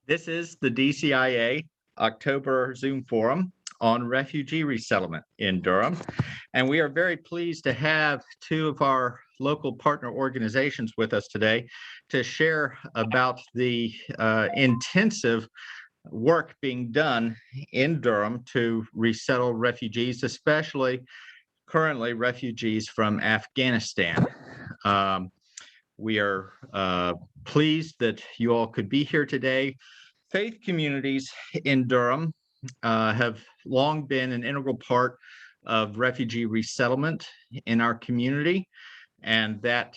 This is the DCIA October Zoom Forum on refugee resettlement in Durham. And we are very pleased to have two of our local partner organizations with us today to share about the intensive work being done in Durham to resettle refugees, especially currently refugees from Afghanistan. We are pleased that you all could be here today. Faith communities in Durham have long been an integral part of refugee resettlement in our community, and that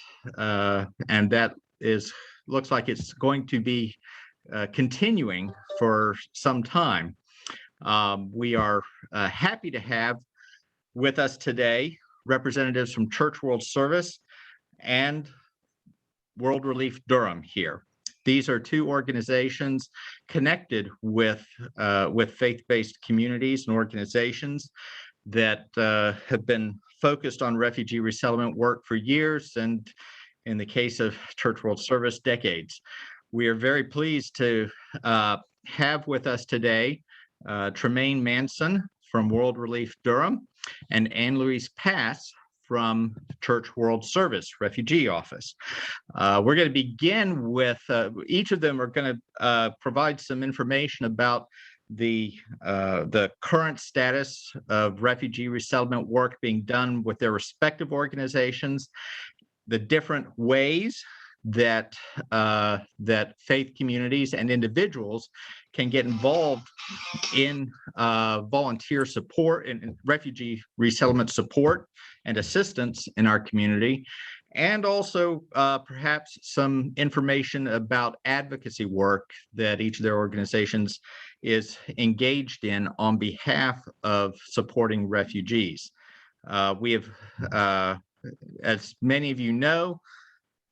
looks like it's going to be continuing for some time. We are happy to have with us today representatives from Church World Service and World Relief Durham here. These are two organizations connected with faith-based communities and organizations that have been focused on refugee resettlement work for years, and in the case of Church World Service, decades. We are very pleased to have with us today Tremaine Manson from World Relief Durham and Anne-Louise Pass from Church World Service Refugee Office. We're going to begin with, each of them are going to provide some information about the current status of refugee resettlement work being done with their respective organizations, the different ways that faith communities and individuals can get involved in volunteer support and refugee resettlement support and assistance in our community, and also perhaps some information about advocacy work that each of their organizations is engaged in on behalf of supporting refugees. We have, as many of you know,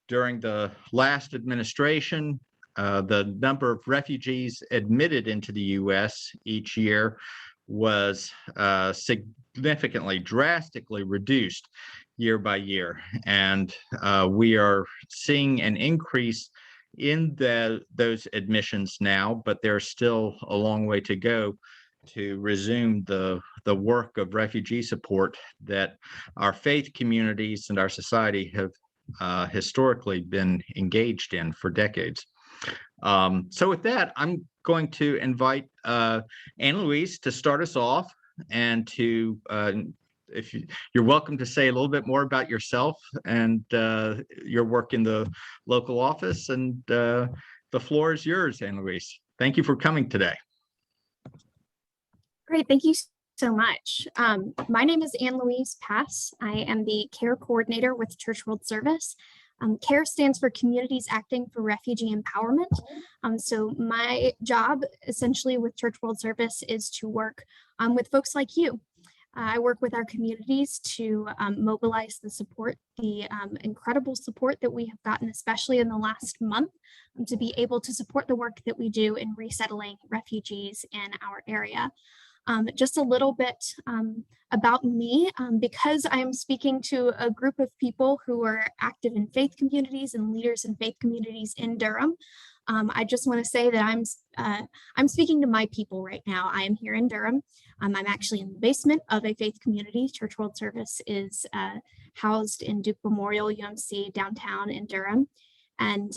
during the last administration, the number of refugees admitted into the U.S. each year was significantly, drastically reduced year by year. And we are seeing an increase in those admissions now, but there's still a long way to go to resume the work of refugee support that our faith communities and our society have historically been engaged in for decades. So with that, I'm going to invite Anne-Louise to start us off, and to you're welcome to say a little bit more about yourself and your work in the local office, and the floor is yours, Anne-Louise. Thank you for coming today. Great, thank you so much. My name is Anne-Louise Pass. I am the care coordinator with Church World Service. CARE stands for Communities Acting for Refugee Empowerment. So my job essentially with Church World Service is to work with folks like you. I work with our communities to mobilize the support, the incredible support that we have gotten, especially in the last month, to be able to support the work that we do in resettling refugees in our area. Just a little bit about me, because I am speaking to a group of people who are active in faith communities and leaders in faith communities in Durham. I just want to say that I'm speaking to my people right now. I am here in Durham. I'm actually in the basement of a faith community. Church World Service is housed in Duke Memorial UMC downtown in Durham. And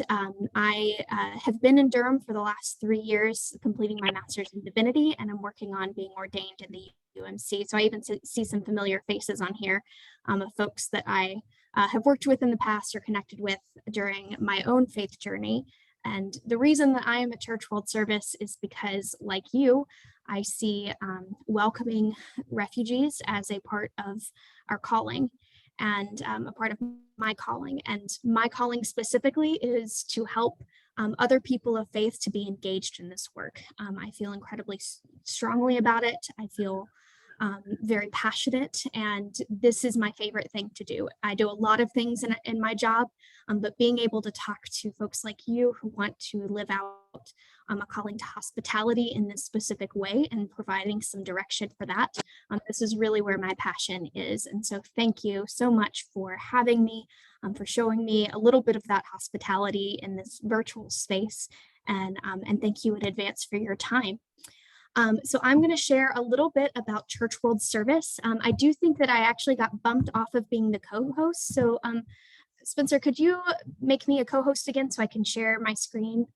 I have been in Durham for the last 3 years, completing my master's in divinity, and I'm working on being ordained in the UMC. So I even see some familiar faces on here of folks that I have worked with in the past or connected with during my own faith journey. And the reason that I am at Church World Service is because, like you, I see welcoming refugees as a part of our calling, and a part of my calling. And my calling specifically is to help other people of faith to be engaged in this work. I feel incredibly strongly about it. I feel very passionate, and this is my favorite thing to do. I do a lot of things in my job, but being able to talk to folks like you who want to live out a calling to hospitality in this specific way and providing some direction for that, this is really where my passion is. And so thank you so much for having me, for showing me a little bit of that hospitality in this virtual space. and thank you in advance for your time. So I'm going to share a little bit about Church World Service. I do think that I actually got bumped off of being the co-host. So Spencer, could you make me a co-host again so I can share my screen?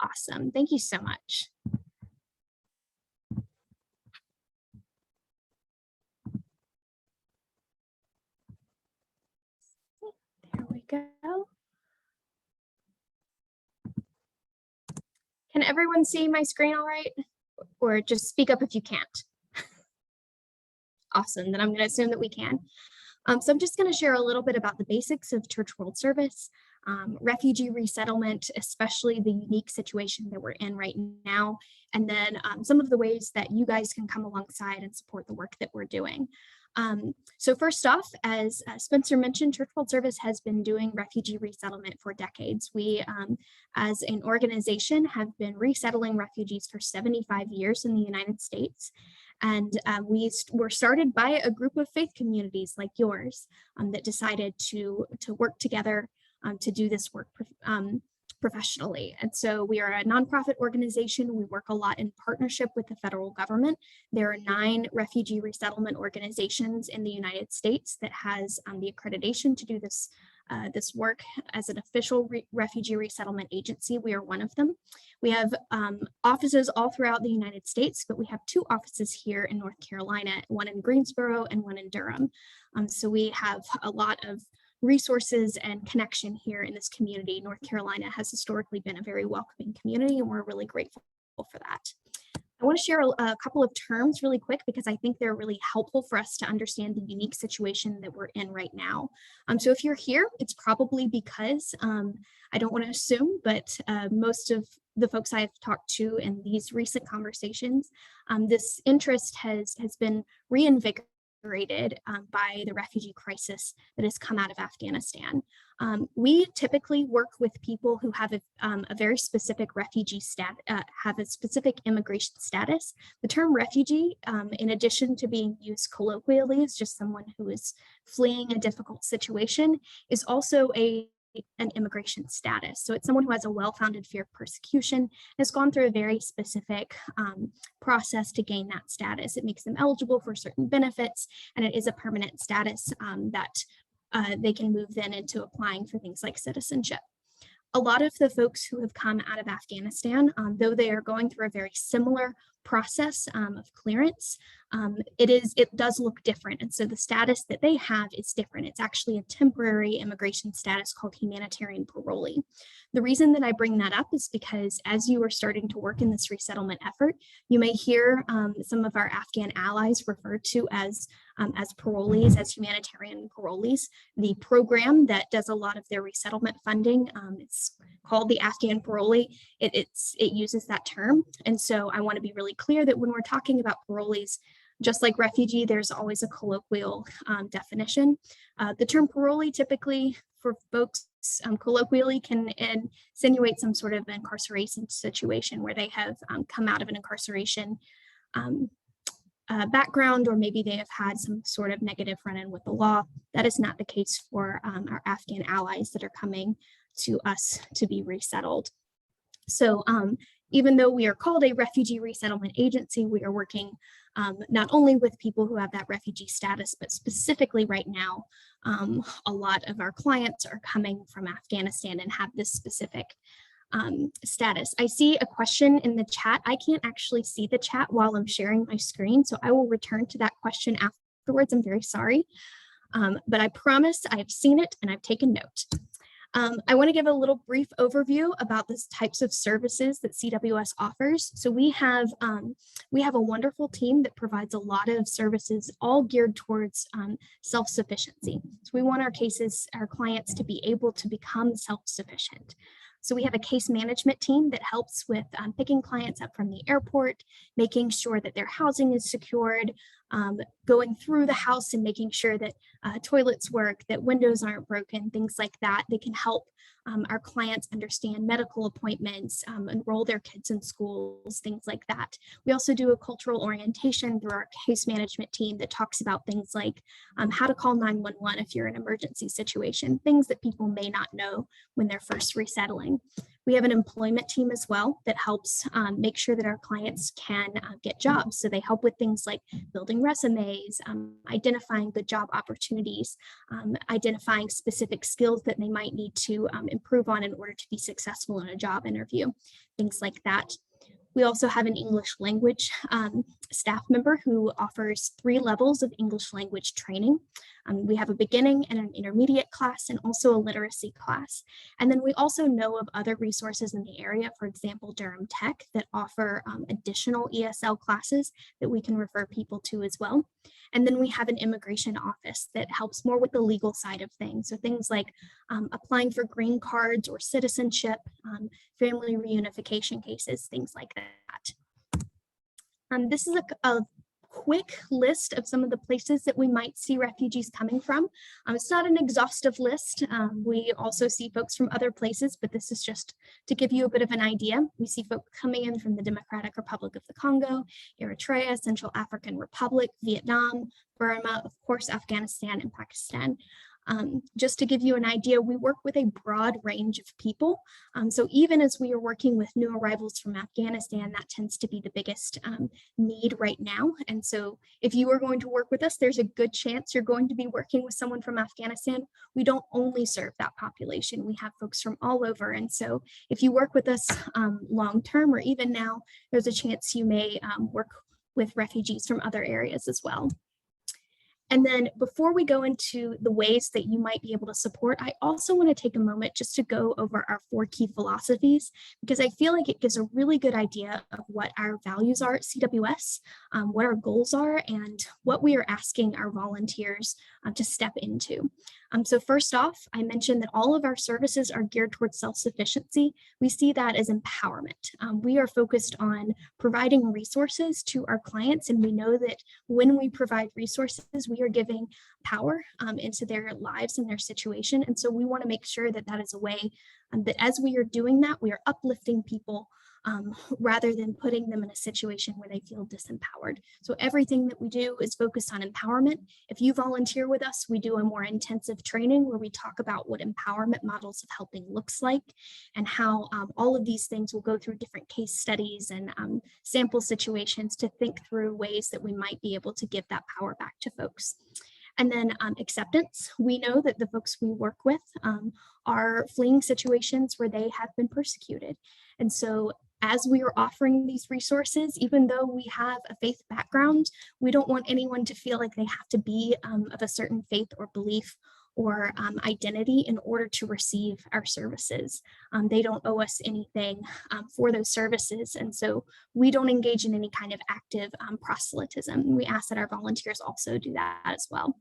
Awesome. Thank you so much. There we go. Can everyone see my screen all right? Or just speak up if you can't. Awesome. Then I'm going to assume that we can. So I'm just going to share a little bit about the basics of Church World Service, refugee resettlement, especially the unique situation that we're in right now, and then some of the ways that you guys can come alongside and support the work that we're doing. So first off, as Spencer mentioned, Church World Service has been doing refugee resettlement for decades. We, as an organization, have been resettling refugees for 75 years in the United States. And we were started by a group of faith communities like yours that decided to work together to do this work professionally. And so we are a nonprofit organization. We work a lot in partnership with the federal government. There are 9 refugee resettlement organizations in the United States that has the accreditation to do this this work as an official refugee resettlement agency. We are one of them. We have offices all throughout the United States, but we have 2 offices here in North Carolina, one in Greensboro and one in Durham. So we have a lot of resources and connection here in this community. North Carolina has historically been a very welcoming community, and we're really grateful for that. I want to share a couple of terms really quick because I think they're really helpful for us to understand the unique situation that we're in right now. So if you're here, it's probably because, I don't want to assume, but most of the folks I've talked to in these recent conversations, this interest has been reinvigorated by the refugee crisis that has come out of Afghanistan. We typically work with people who have a very specific refugee have a specific immigration status. The term refugee, in addition to being used colloquially as just someone who is fleeing a difficult situation, is also an immigration status. So it's someone who has a well-founded fear of persecution, has gone through a very specific process to gain that status. It makes them eligible for certain benefits, and it is a permanent status that they can move then into applying for things like citizenship. A lot of the folks who have come out of Afghanistan, though they are going through a very similar process of clearance, it does look different. And so the status that they have is different. It's actually a temporary immigration status called humanitarian parolee. The reason that I bring that up is because as you are starting to work in this resettlement effort, you may hear some of our Afghan allies referred to as parolees, as humanitarian parolees. The program that does a lot of their resettlement funding, it's called the Afghan parolee. It uses that term. And so I want to be really clear that when we're talking about parolees, just like refugee, there's always a colloquial definition. The term parolee typically for folks colloquially can insinuate some sort of incarceration situation where they have come out of an incarceration background, or maybe they have had some sort of negative run-in with the law. That is not the case for our Afghan allies that are coming to us to be resettled. So even though we are called a refugee resettlement agency, we are working not only with people who have that refugee status, but specifically right now, a lot of our clients are coming from Afghanistan and have this specific status. I see a question in the chat. I can't actually see the chat while I'm sharing my screen, so I will return to that question afterwards. I'm very sorry, but I promise I've seen it and I've taken note. I want to give a little brief overview about the types of services that CWS offers. So we have a wonderful team that provides a lot of services, all geared towards self-sufficiency. So we want our clients to be able to become self-sufficient. So we have a case management team that helps with picking clients up from the airport, making sure that their housing is secured, going through the house and making sure that toilets work, that windows aren't broken, things like that. They can help our clients understand medical appointments, enroll their kids in schools, things like that. We also do a cultural orientation through our case management team that talks about things like how to call 911 if you're in an emergency situation, things that people may not know when they're first resettling. We have an employment team as well that helps make sure that our clients can get jobs. So they help with things like building resumes, identifying good job opportunities, identifying specific skills that they might need to improve on in order to be successful in a job interview, things like that. We also have an English language staff member who offers 3 levels of English language training. We have a beginning and an intermediate class and also a literacy class. And then we also know of other resources in the area, for example, Durham Tech, that offer additional ESL classes that we can refer people to as well. And then we have an immigration office that helps more with the legal side of things. So things like applying for green cards or citizenship, family reunification cases, things like that. This is a quick list of some of the places that we might see refugees coming from. It's not an exhaustive list. We also see folks from other places, but this is just to give you a bit of an idea. We see folks coming in from the Democratic Republic of the Congo, Eritrea, Central African Republic, Vietnam, Burma, of course, Afghanistan and Pakistan. Just to give you an idea, we work with a broad range of people. So even as we are working with new arrivals from Afghanistan, that tends to be the biggest need right now. And so if you are going to work with us, there's a good chance you're going to be working with someone from Afghanistan. We don't only serve that population. We have folks from all over. And so if you work with us long-term or even now, there's a chance you may work with refugees from other areas as well. And then before we go into the ways that you might be able to support, I also want to take a moment just to go over our 4 key philosophies, because I feel like it gives a really good idea of what our values are at CWS, what our goals are, and what we are asking our volunteers to step into. So first off, I mentioned that all of our services are geared towards self-sufficiency. We see that as empowerment. We are focused on providing resources to our clients, and we know that when we provide resources, we are giving power into their lives and their situation. And so we want to make sure that that is a way that as we are doing that, we are uplifting people rather than putting them in a situation where they feel disempowered. So everything that we do is focused on empowerment. If you volunteer with us, we do a more intensive training where we talk about what empowerment models of helping looks like and how all of these things will go through different case studies and sample situations to think through ways that we might be able to give that power back to folks. And then acceptance. We know that the folks we work with are fleeing situations where they have been persecuted. And so as we are offering these resources, even though we have a faith background, we don't want anyone to feel like they have to be of a certain faith or belief or identity in order to receive our services. They don't owe us anything for those services. And so we don't engage in any kind of active proselytism. We ask that our volunteers also do that as well.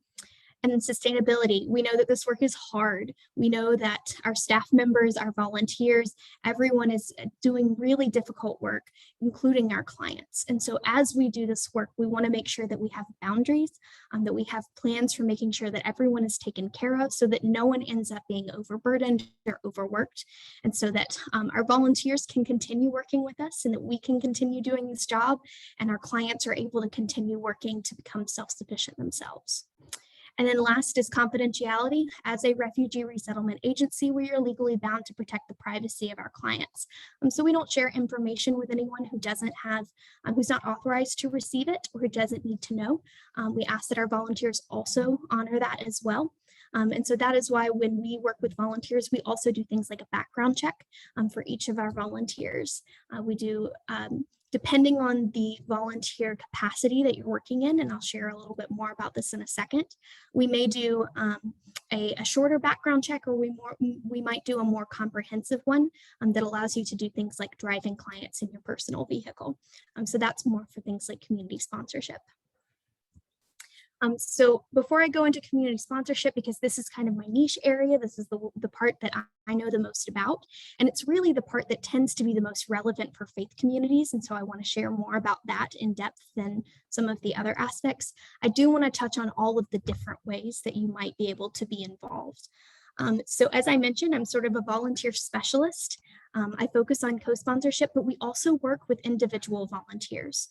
And then sustainability. We know that this work is hard. We know that our staff members, our volunteers, everyone is doing really difficult work, including our clients. And so as we do this work, we want to make sure that we have boundaries, that we have plans for making sure that everyone is taken care of so that no one ends up being overburdened or overworked. And so that our volunteers can continue working with us and that we can continue doing this job and our clients are able to continue working to become self-sufficient themselves. And then last is confidentiality. As a refugee resettlement agency, we are legally bound to protect the privacy of our clients. So we don't share information with anyone who doesn't have, who's not authorized to receive it or who doesn't need to know. We ask that our volunteers also honor that as well. And so that is why when we work with volunteers, we also do things like a background check for each of our volunteers. We do depending on the volunteer capacity that you're working in, and I'll share a little bit more about this in a second, we may do a shorter background check, or we might do a more comprehensive one that allows you to do things like driving clients in your personal vehicle. So that's more for things like community sponsorship. So before I go into community sponsorship, because this is kind of my niche area, this is the part that I know the most about, and it's really the part that tends to be the most relevant for faith communities. And so I want to share more about that in depth than some of the other aspects. I do want to touch on all of the different ways that you might be able to be involved. So as I mentioned, I'm sort of a volunteer specialist. I focus on co-sponsorship, but we also work with individual volunteers.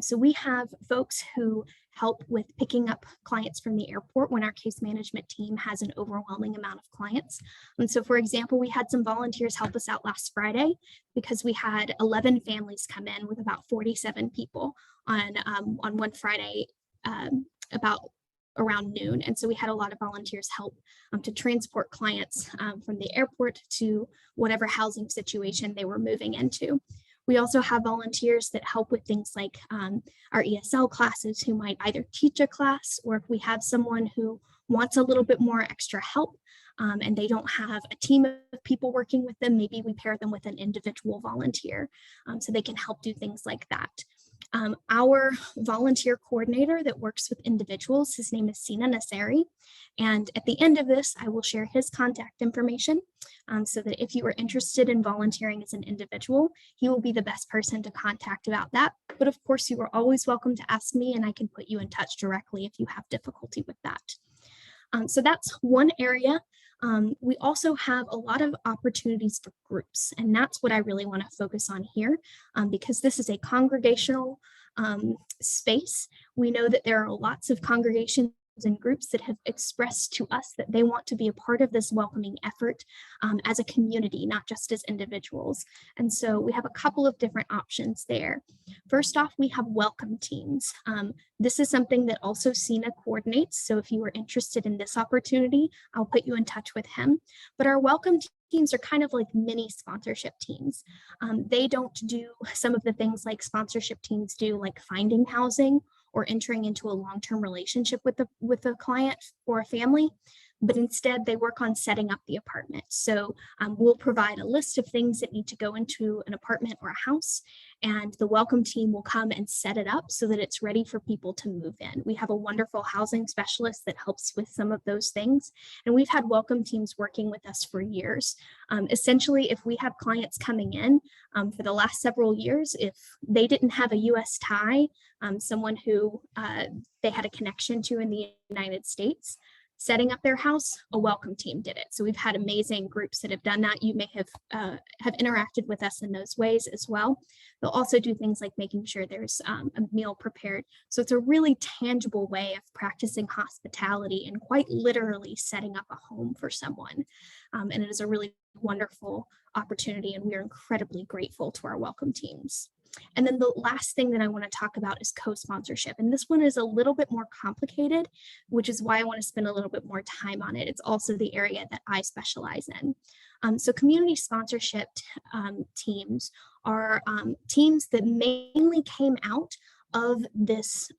So we have folks who help with picking up clients from the airport when our case management team has an overwhelming amount of clients. And so, for example, we had some volunteers help us out last Friday because we had 11 families come in with about 47 people on one Friday about around noon. And so we had a lot of volunteers help to transport clients from the airport to whatever housing situation they were moving into. We also have volunteers that help with things like our ESL classes, who might either teach a class, or if we have someone who wants a little bit more extra help and they don't have a team of people working with them, maybe we pair them with an individual volunteer so they can help do things like that. Our volunteer coordinator that works with individuals, his name is Sina Nasseri. And at the end of this, I will share his contact information so that if you are interested in volunteering as an individual, he will be the best person to contact about that. But of course, you are always welcome to ask me, and I can put you in touch directly if you have difficulty with that. So that's one area. We also have a lot of opportunities for groups, and that's what I really want to focus on here because this is a congregational space. We know that there are lots of congregations and groups that have expressed to us that they want to be a part of this welcoming effort as a community, not just as individuals. And so we have a couple of different options there. First off, we have welcome teams. This is something that also Sina coordinates. So if you are interested in this opportunity, I'll put you in touch with him. But our welcome teams are kind of like mini sponsorship teams. They don't do some of the things like sponsorship teams do, like finding housing or entering into a long-term relationship with a client or a family, but instead they work on setting up the apartment. So we'll provide a list of things that need to go into an apartment or a house, and the welcome team will come and set it up so that it's ready for people to move in. We have a wonderful housing specialist that helps with some of those things, and we've had welcome teams working with us for years. Essentially, if we have clients coming in for the last several years, if they didn't have a US tie, someone who they had a connection to in the United States, setting up their house, a welcome team did it. So we've had amazing groups that have done that. You may have interacted with us in those ways as well. They'll also do things like making sure there's a meal prepared. So it's a really tangible way of practicing hospitality and quite literally setting up a home for someone. And it is a really wonderful opportunity, and we are incredibly grateful to our welcome teams. And then the last thing that I want to talk about is co-sponsorship. And this one is a little bit more complicated, which is why I want to spend a little bit more time on it. It's also the area that I specialize in. So community sponsorship teams are teams that mainly came out of this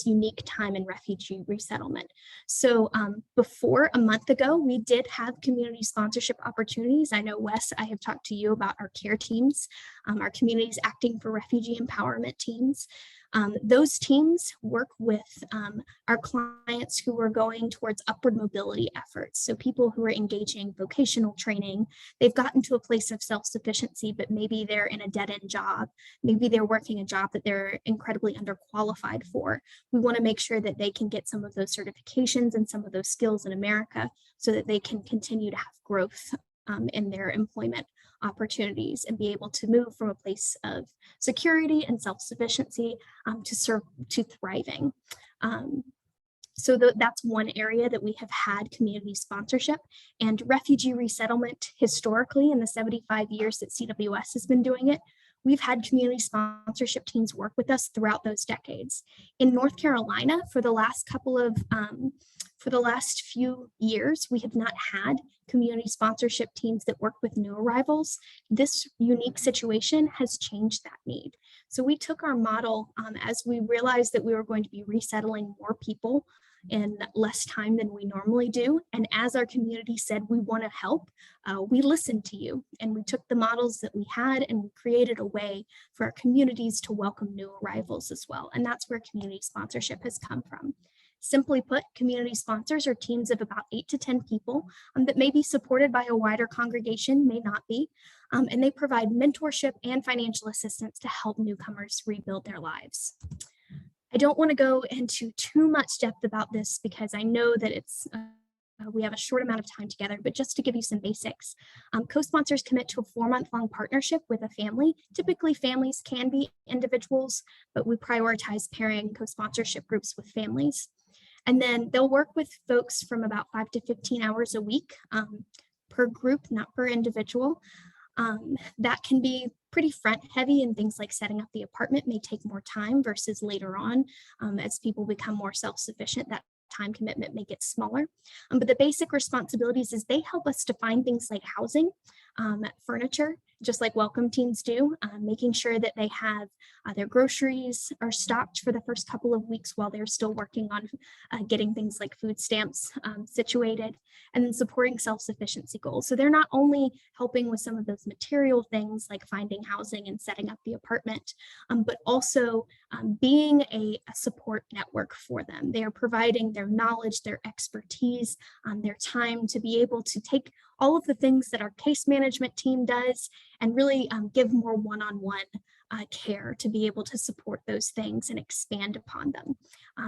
unique time in refugee resettlement. So before a month ago, we did have community sponsorship opportunities. I know, Wes, I have talked to you about our care teams, our communities acting for refugee empowerment teams. Those teams work with our clients who are going towards upward mobility efforts. So people who are engaging vocational training, they've gotten to a place of self-sufficiency, but maybe they're in a dead-end job. Maybe they're working a job that they're incredibly underqualified for. We want to make sure that they can get some of those certifications and some of those skills in America so that they can continue to have growth in their employment opportunities and be able to move from a place of security and self-sufficiency to thriving. So that's one area that we have had community sponsorship, and refugee resettlement historically in the 75 years that CWS has been doing it. We've had community sponsorship teams work with us throughout those decades. In North Carolina, for the last few years, we have not had community sponsorship teams that work with new arrivals. This unique situation has changed that need. So we took our model as we realized that we were going to be resettling more people in less time than we normally do. And as our community said, we want to help, we listened to you. And we took the models that we had and we created a way for our communities to welcome new arrivals as well. And that's where community sponsorship has come from. Simply put, community sponsors are teams of about 8 to 10 people that may be supported by a wider congregation, may not be, and they provide mentorship and financial assistance to help newcomers rebuild their lives. I don't want to go into too much depth about this because I know that we have a short amount of time together, but just to give you some basics, co-sponsors commit to a 4-month-long partnership with a family. Typically, families can be individuals, but we prioritize pairing co-sponsorship groups with families. And then they'll work with folks from about 5 to 15 hours a week per group, not per individual. That can be pretty front heavy, and things like setting up the apartment may take more time versus later on as people become more self-sufficient. That time commitment may get smaller. But the basic responsibilities is they help us to find things like housing, furniture, just like welcome teams do, making sure that they have their groceries are stocked for the first couple of weeks while they're still working on getting things like food stamps situated, and then supporting self-sufficiency goals. So they're not only helping with some of those material things like finding housing and setting up the apartment, but also being a support network for them. They are providing their knowledge, their expertise, their time to be able to take all of the things that our case management team does and really give more one-on-one care to be able to support those things and expand upon them.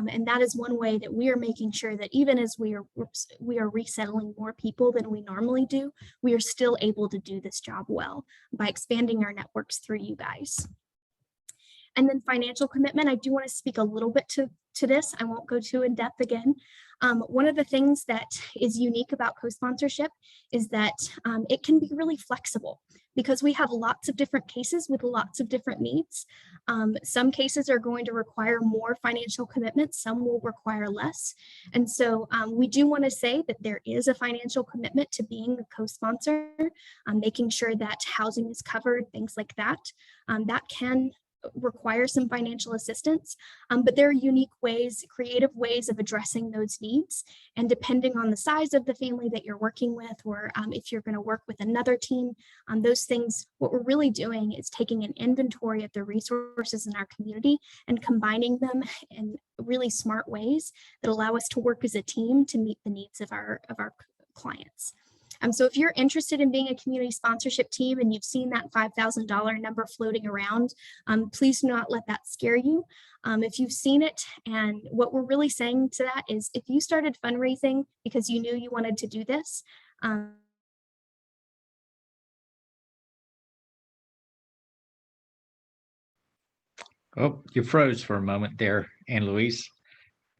And that is one way that we are making sure that even as we are resettling more people than we normally do, we are still able to do this job well by expanding our networks through you guys. And then financial commitment, I do want to speak a little bit to this. I won't go too in depth again. One of the things that is unique about co-sponsorship is that it can be really flexible because we have lots of different cases with lots of different needs. Some cases are going to require more financial commitment, some will require less. And so we do want to say that there is a financial commitment to being a co-sponsor, making sure that housing is covered, things like that. That can require some financial assistance, but there are unique ways, creative ways of addressing those needs. And depending on the size of the family that you're working with, or if you're going to work with another team, those things, what we're really doing is taking an inventory of the resources in our community and combining them in really smart ways that allow us to work as a team to meet the needs of our clients. So if you're interested in being a community sponsorship team and you've seen that $5,000 number floating around, please do not let that scare you. If you've seen it, and what we're really saying to that is if you started fundraising because you knew you wanted to do this, Oh, you froze for a moment there, Anne Louise.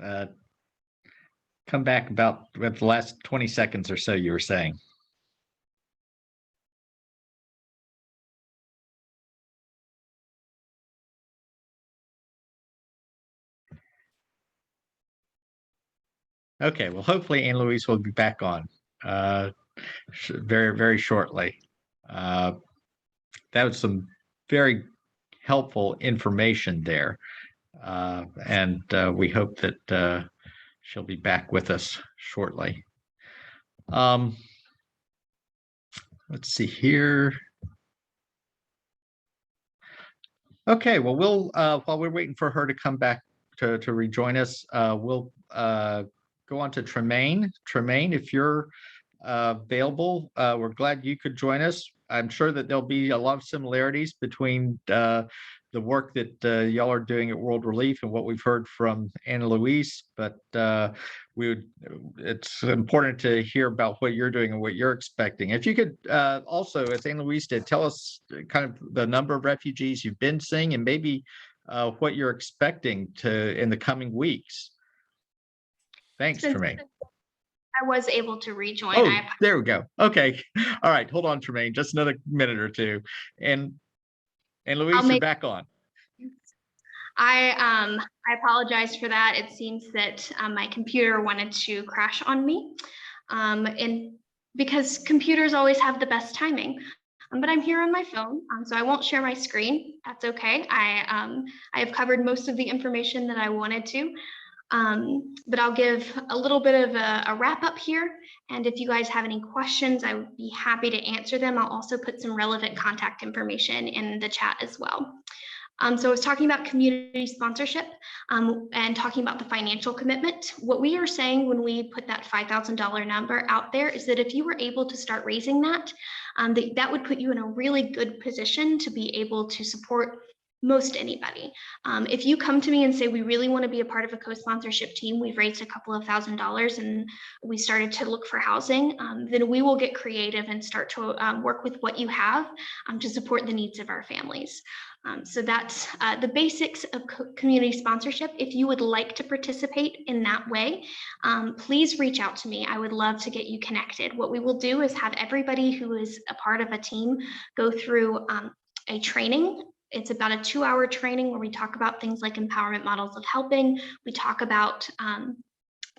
Come back about with the last 20 seconds or so you were saying. Okay, well, hopefully Anne Louise will be back on very, very shortly. That was some very helpful information there. And we hope that she'll be back with us shortly. Let's see here. Okay, well, we'll while we're waiting for her to come back to rejoin us, we'll go on to Tremaine. Tremaine, if you're available, we're glad you could join us. I'm sure that there'll be a lot of similarities between the work that y'all are doing at World Relief and what we've heard from Anna Louise, but it's important to hear about what you're doing and what you're expecting. If you could also, as Anna Louise did, tell us kind of the number of refugees you've been seeing and maybe what you're expecting in the coming weeks. Thanks, Tremaine. I was able to rejoin. Oh, there we go. Okay. All right. Hold on, Tremaine. Just another minute or two. And Louise, you're back on. I apologize for that. It seems that my computer wanted to crash on me. And because computers always have the best timing. But I'm here on my phone, so I won't share my screen. That's okay. I have covered most of the information that I wanted to. But I'll give a little bit of a wrap up here. And if you guys have any questions, I would be happy to answer them. I'll also put some relevant contact information in the chat as well. So I was talking about community sponsorship and talking about the financial commitment. What we are saying when we put that $5,000 number out there is that if you were able to start raising that, that would put you in a really good position to be able to support most anybody. If you come to me and say, we really want to be a part of a co-sponsorship team, we've raised a couple of $1,000s and we started to look for housing, then we will get creative and start to work with what you have to support the needs of our families. So that's the basics of community sponsorship. If you would like to participate in that way, please reach out to me. I would love to get you connected. What we will do is have everybody who is a part of a team go through a training. It's about a 2-hour training where we talk about things like empowerment models of helping. We talk about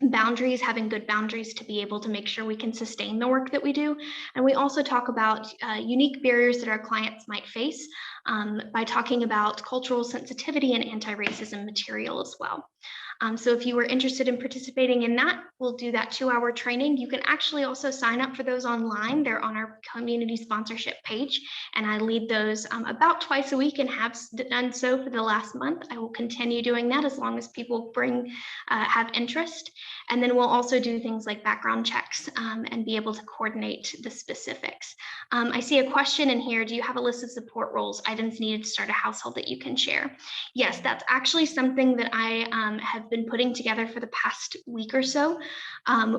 boundaries, having good boundaries to be able to make sure we can sustain the work that we do. And we also talk about unique barriers that our clients might face by talking about cultural sensitivity and anti-racism material as well. So if you were interested in participating in that, we'll do that 2-hour training. You can actually also sign up for those online. They're on our community sponsorship page, and I lead those about twice a week and have done so for the last month. I will continue doing that as long as people have interest. And then we'll also do things like background checks and be able to coordinate the specifics. I see a question in here. Do you have a list of support roles, items needed to start a household that you can share? Yes, that's actually something that I have been putting together for the past week or so.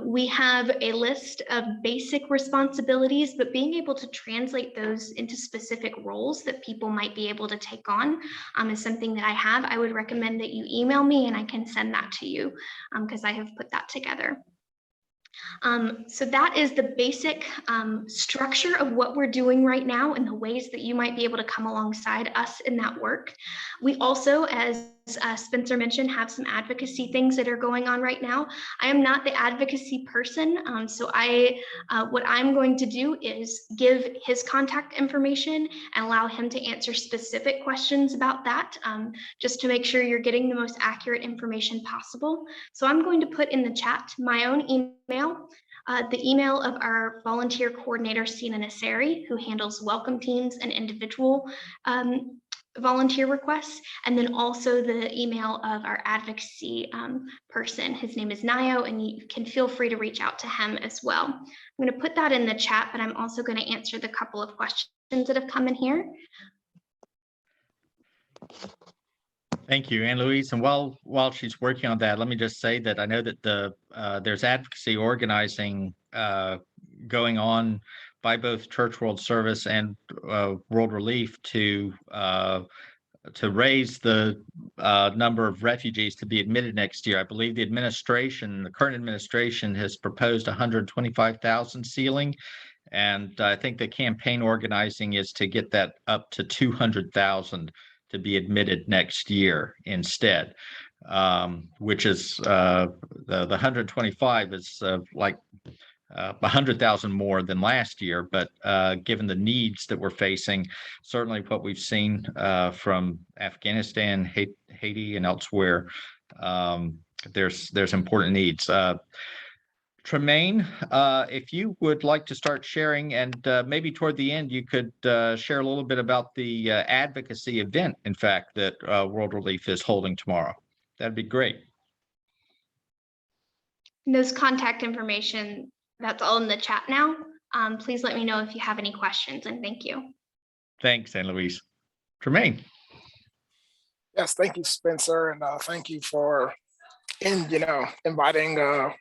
We have a list of basic responsibilities, but being able to translate those into specific roles that people might be able to take on is something that I have. I would recommend that you email me and I can send that to you because I have put that together. So that is the basic structure of what we're doing right now and the ways that you might be able to come alongside us in that work. We also, as Spencer mentioned, have some advocacy things that are going on right now. I am not the advocacy person, so what I'm going to do is give his contact information and allow him to answer specific questions about that, just to make sure you're getting the most accurate information possible. So I'm going to put in the chat my own email, the email of our volunteer coordinator, Sina Nasseri, who handles welcome teams and individual volunteer requests, and then also the email of our advocacy person. His name is Nayo, and you can feel free to reach out to him as well. I'm going to put that in the chat, but I'm also going to answer the couple of questions that have come in here. Thank you, Anne Louise. And while she's working on that, let me just say that I know that there's advocacy organizing going on by both Church World Service and World Relief to raise the number of refugees to be admitted next year. I believe the current administration has proposed 125,000 ceiling, and I think the campaign organizing is to get that up to 200,000 to be admitted next year instead, which is the 125 is like 100,000 more than last year, but given the needs that we're facing, certainly what we've seen from Afghanistan, Haiti, and elsewhere, there's important needs. Tremaine, if you would like to start sharing, and maybe toward the end, you could share a little bit about the advocacy event, in fact, that World Relief is holding tomorrow. That'd be great. Those contact information, that's all in the chat now. Please let me know if you have any questions, and thank you. Thanks, Anne Louise. Tremaine. Yes, thank you, Spencer, and thank you for inviting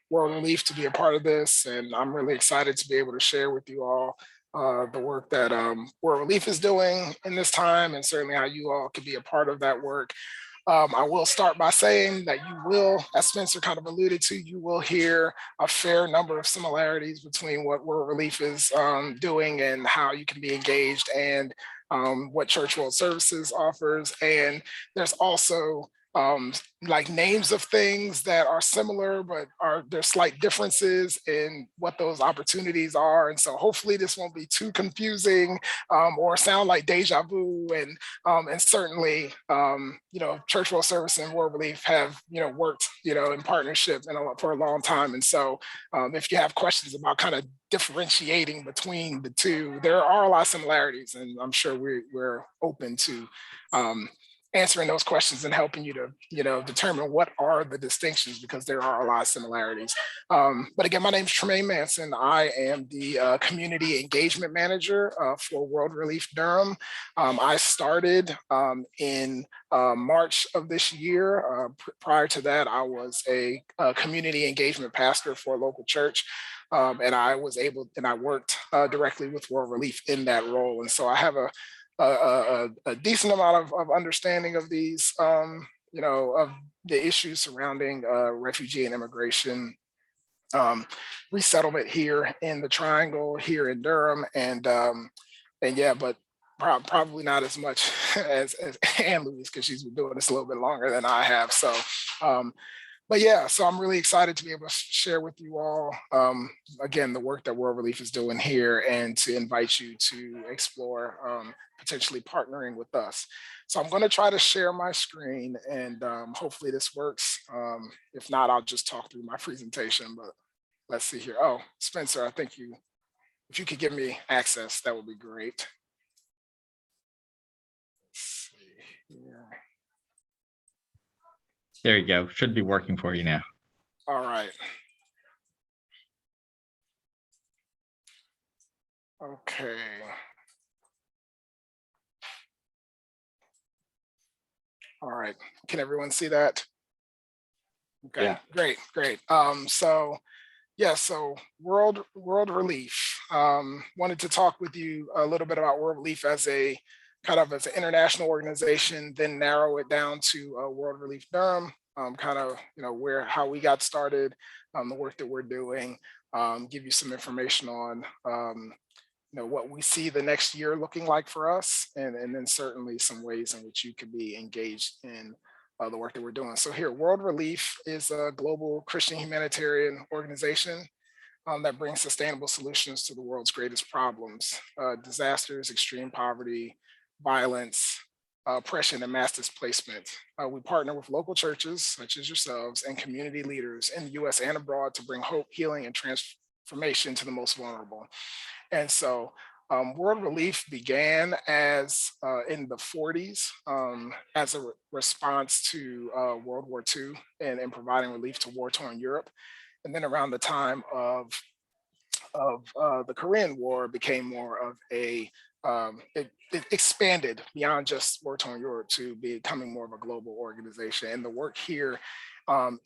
World Relief to be a part of this. And I'm really excited to be able to share with you all the work that World Relief is doing in this time, and certainly how you all can be a part of that work. I will start by saying that you will, as Spencer kind of alluded to, you will hear a fair number of similarities between what World Relief is doing and how you can be engaged, and what Church World Services offers. And there's also like names of things that are similar, but there's slight differences in what those opportunities are. And so hopefully this won't be too confusing or sound like deja vu. And certainly, Church World Service and World Relief have, worked, in partnership for a long time. And so if you have questions about kind of differentiating between the two, there are a lot of similarities, and I'm sure we're open to answering those questions and helping you to, determine what are the distinctions, because there are a lot of similarities. But again, my name is Tremaine Manson. I am the community engagement manager for World Relief Durham. I started in March of this year. Prior to that, I was a community engagement pastor for a local church. And I worked directly with World Relief in that role. And so I have a decent amount of understanding of these, of the issues surrounding refugee and immigration, resettlement here in the Triangle, here in Durham, and yeah, but probably not as much as Ann Louise, because she's been doing this a little bit longer than I have. So, but yeah, so I'm really excited to be able to share with you all, again, the work that World Relief is doing here, and to invite you to explore potentially partnering with us. So I'm going to try to share my screen, and hopefully this works. If not, I'll just talk through my presentation, but let's see here. Oh, Spencer, I think if you could give me access, that would be great. Let's see here. There you go. Should be working for you now. All right. Okay. All right. Can everyone see that? Okay, yeah. Great. So World Relief. Wanted to talk with you a little bit about World Relief as an international organization, then narrow it down to World Relief Durham, how we got started, the work that we're doing, give you some information on what we see the next year looking like for us, and then certainly some ways in which you could be engaged in the work that we're doing. So here, World Relief is a global Christian humanitarian organization that brings sustainable solutions to the world's greatest problems: disasters, extreme poverty, violence, oppression, and mass displacement. We partner with local churches, such as yourselves, and community leaders in the US and abroad to bring hope, healing, and transformation to the most vulnerable. And so World Relief began as in the 40s as a response to World War II and providing relief to war-torn Europe. And then around the time of the Korean War, became more of a, it expanded beyond just war-torn Europe to becoming more of a global organization. And the work here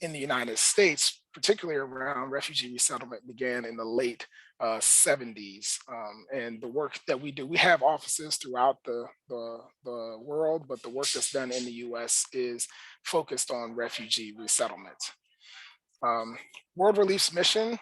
in the United States, particularly around refugee resettlement, began in the late 70s. And the work that we do, we have offices throughout the world, but the work that's done in the US is focused on refugee resettlement. World Relief's mission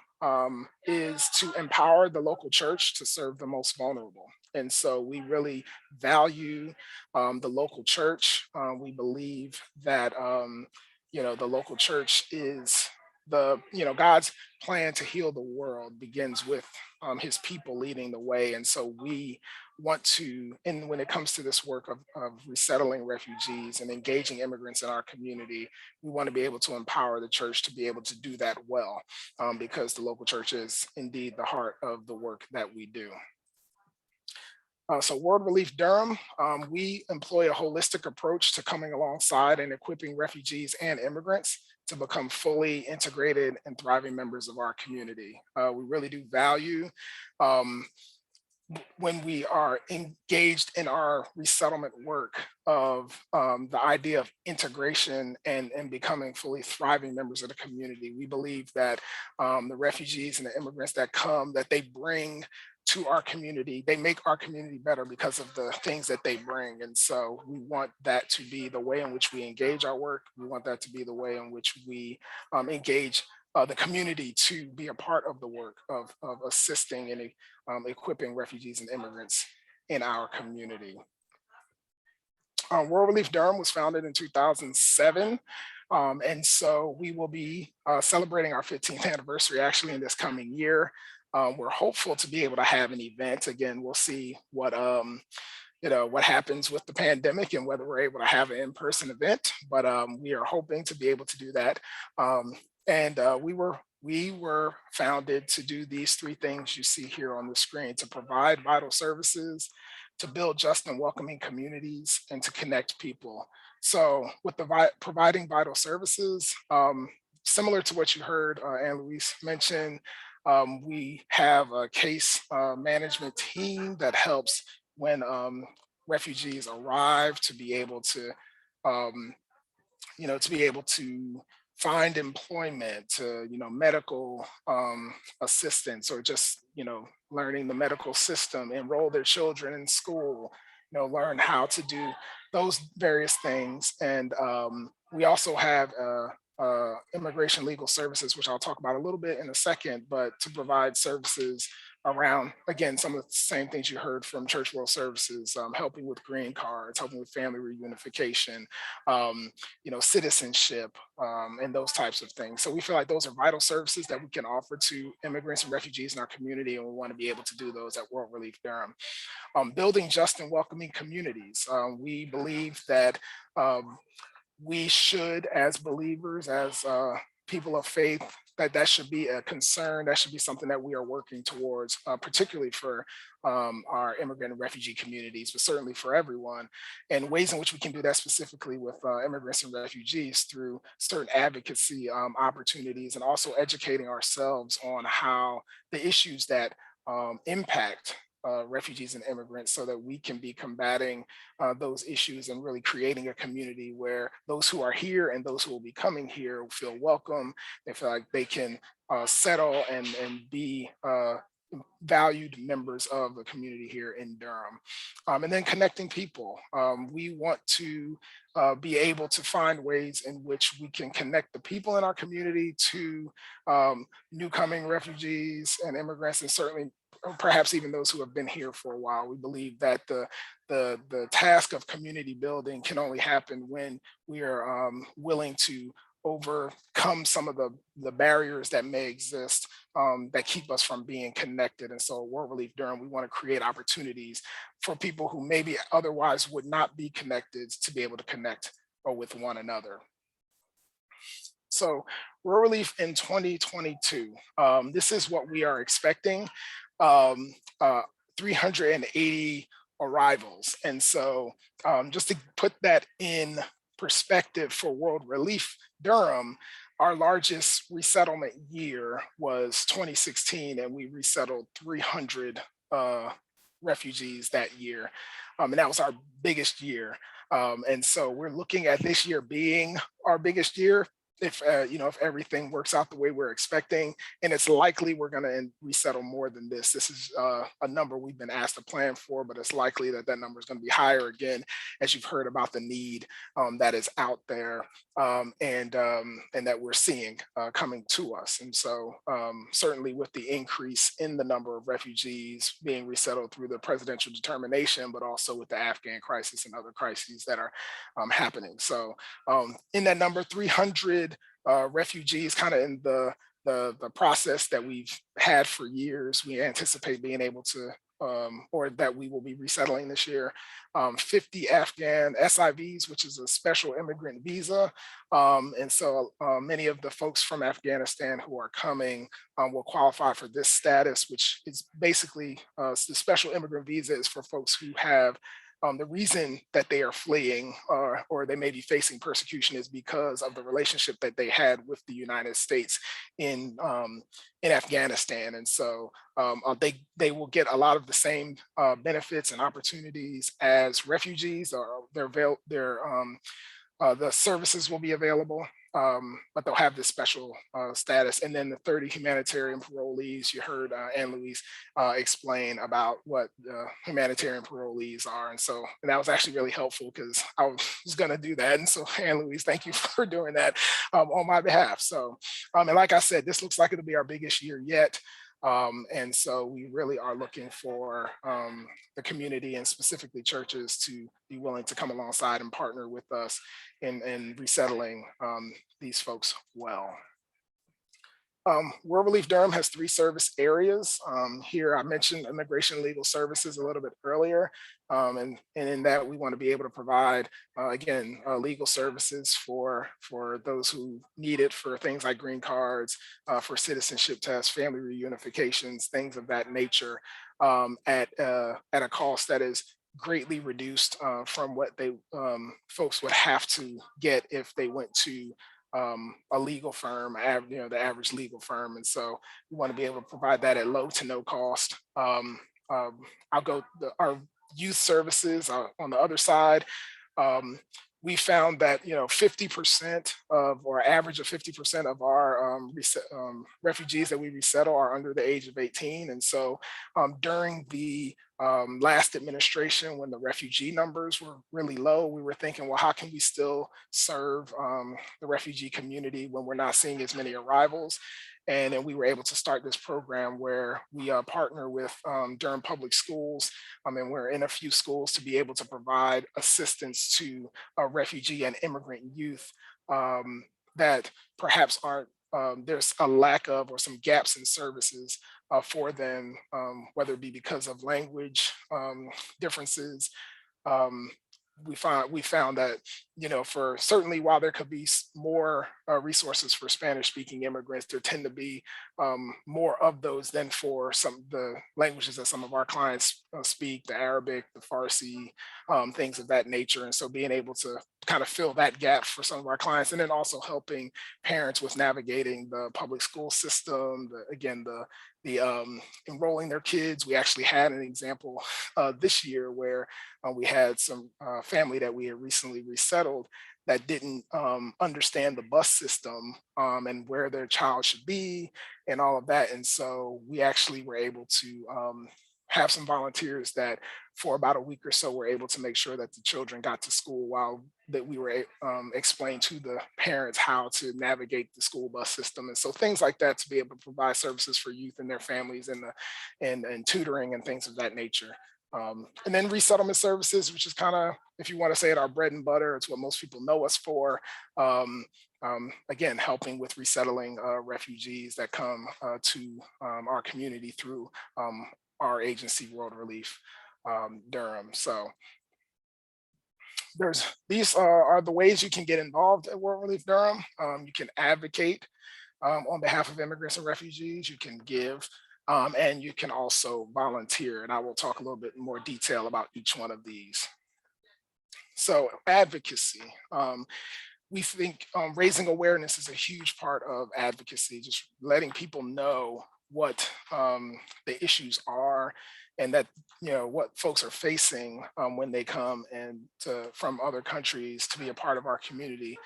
is to empower the local church to serve the most vulnerable. And so we really value the local church. We believe that the local church is God's plan to heal the world begins with his people leading the way. And so we want to, and when it comes to this work of resettling refugees and engaging immigrants in our community, we want to be able to empower the church to be able to do that well, because the local church is indeed the heart of the work that we do. So World Relief Durham, we employ a holistic approach to coming alongside and equipping refugees and immigrants to become fully integrated and thriving members of our community. We really do value when we are engaged in our resettlement work of the idea of integration and becoming fully thriving members of the community. We believe that the refugees and the immigrants that come, that they bring to our community, they make our community better because of the things that they bring. And so we want that to be the way in which we engage our work. We want that to be the way in which we engage the community to be a part of the work of assisting and equipping refugees and immigrants in our community. World Relief Durham was founded in 2007. And so we will be celebrating our 15th anniversary actually in this coming year. We're hopeful to be able to have an event. Again, we'll see what happens with the pandemic and whether we're able to have an in-person event, but we are hoping to be able to do that. We were founded to do these three things you see here on the screen: to provide vital services, to build just and welcoming communities and to connect people. So with the providing vital services, similar to what you heard Anne Louise mention, we have a case management team that helps when refugees arrive to be able to, find employment, to, medical assistance, or just, learning the medical system, enroll their children in school, learn how to do those various things. And we also have immigration legal services, which I'll talk about a little bit in a second, but to provide services around, again, some of the same things you heard from Church World Services, helping with green cards, helping with family reunification, citizenship, and those types of things. So we feel like those are vital services that we can offer to immigrants and refugees in our community, and we want to be able to do those at World Relief Durham. Building just and welcoming communities. We believe that we should, as believers, as people of faith, that should be a concern. That should be something that we are working towards, particularly for our immigrant and refugee communities, but certainly for everyone. And ways in which we can do that specifically with immigrants and refugees through certain advocacy opportunities, and also educating ourselves on how the issues that impact refugees and immigrants, so that we can be combating those issues and really creating a community where those who are here and those who will be coming here feel welcome. They feel like they can settle and be valued members of the community here in Durham. And then connecting people. We want to be able to find ways in which we can connect the people in our community to new coming refugees and immigrants, and certainly perhaps even those who have been here for a while. We believe that the task of community building can only happen when we are willing to overcome some of the barriers that may exist that keep us from being connected. And so World Relief Durham, we want to create opportunities for people who maybe otherwise would not be connected to be able to connect with one another. So World Relief in 2022, this is what we are expecting. 380 arrivals. And so just to put that in perspective for World Relief Durham, our largest resettlement year was 2016, and we resettled 300 refugees that year. And that was our biggest year. And so we're looking at this year being our biggest year, if everything works out the way we're expecting. And it's likely we're going to resettle more than this. This is a number we've been asked to plan for, but it's likely that number is going to be higher again, as you've heard about the need that is out there, and that we're seeing coming to us. And so certainly with the increase in the number of refugees being resettled through the presidential determination, but also with the Afghan crisis and other crises that are happening. So in that number, 300 refugees, kind of in the process that we've had for years, we anticipate being able to, or that we will be resettling this year, 50 Afghan SIVs, which is a special immigrant visa. And so many of the folks from Afghanistan who are coming will qualify for this status, which is basically the special immigrant visa is for folks who have the reason that they are fleeing or they may be facing persecution is because of the relationship that they had with the United States in Afghanistan. And so they will get a lot of the same benefits and opportunities as refugees. The services will be available, but they'll have this special status. And then the 30 humanitarian parolees, you heard Anne Louise explain about what humanitarian parolees are. And so that was actually really helpful because I was going to do that. And so Anne Louise, thank you for doing that on my behalf. So, and like I said, this looks like it'll be our biggest year yet. And so we really are looking for the community and specifically churches to be willing to come alongside and partner with us in resettling these folks well. World Relief Durham has 3 service areas. Here I mentioned immigration legal services a little bit earlier. And in that we want to be able to provide, again, legal services for those who need it for things like green cards, for citizenship tests, family reunifications, things of that nature, at a cost that is greatly reduced from what they folks would have to get if they went to a legal firm, the average legal firm. And so we want to be able to provide that at low to no cost. Our youth services on the other side. We found that 50% of, or average of 50% of our refugees that we resettle are under the age of 18. And so during the last administration, when the refugee numbers were really low, we were thinking, well, how can we still serve the refugee community when we're not seeing as many arrivals? And then we were able to start this program where we partner with Durham Public Schools, and we're in a few schools to be able to provide assistance to refugee and immigrant youth that perhaps aren't, there's a lack of or some gaps in services for them, whether it be because of language differences. We found that, for certainly while there could be more resources for Spanish speaking immigrants, there tend to be more of those than for some of the languages that some of our clients speak, the Arabic, the Farsi, things of that nature. And so being able to kind of fill that gap for some of our clients, and then also helping parents with navigating the public school system, the enrolling their kids. We actually had an example this year where we had some family that we had recently resettled that didn't understand the bus system and where their child should be and all of that. And so we actually were able to have some volunteers that for about a week or so were able to make sure that the children got to school while that we were explain to the parents how to navigate the school bus system. And so things like that, to be able to provide services for youth and their families and tutoring and things of that nature. And then resettlement services, which is kind of, if you want to say it, our bread and butter. It's what most people know us for. Again, helping with resettling refugees that come to our community through our agency, World Relief Durham. So these are the ways you can get involved at World Relief Durham. You can advocate on behalf of immigrants and refugees. You can give. And you can also volunteer, and I will talk a little bit more detail about each one of these. So advocacy, we think raising awareness is a huge part of advocacy, just letting people know what the issues are and that, what folks are facing when they come and from other countries to be a part of our community,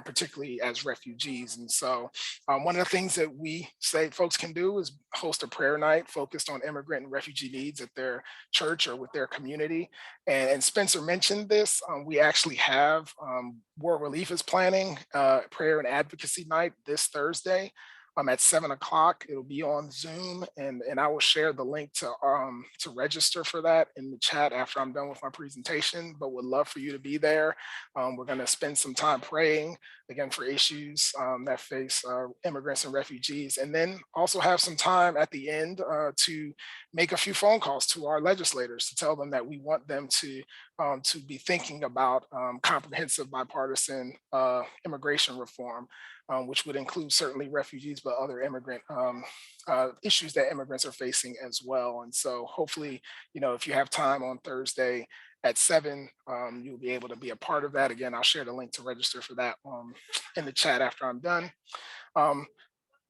particularly as refugees. And so one of the things that we say folks can do is host a prayer night focused on immigrant and refugee needs at their church or with their community. And Spencer mentioned this, we actually have World Relief is planning prayer and advocacy night this Thursday. At 7 o'clock. It'll be on Zoom, and I will share the link to register for that in the chat after I'm done with my presentation, but would love for you to be there. We're gonna spend some time praying, again, for issues that face immigrants and refugees, and then also have some time at the end to make a few phone calls to our legislators to tell them that we want them to be thinking about comprehensive bipartisan immigration reform, which would include certainly refugees, but other immigrant issues that immigrants are facing as well. And so hopefully, if you have time on Thursday at 7, you'll be able to be a part of that. Again, I'll share the link to register for that in the chat after I'm done.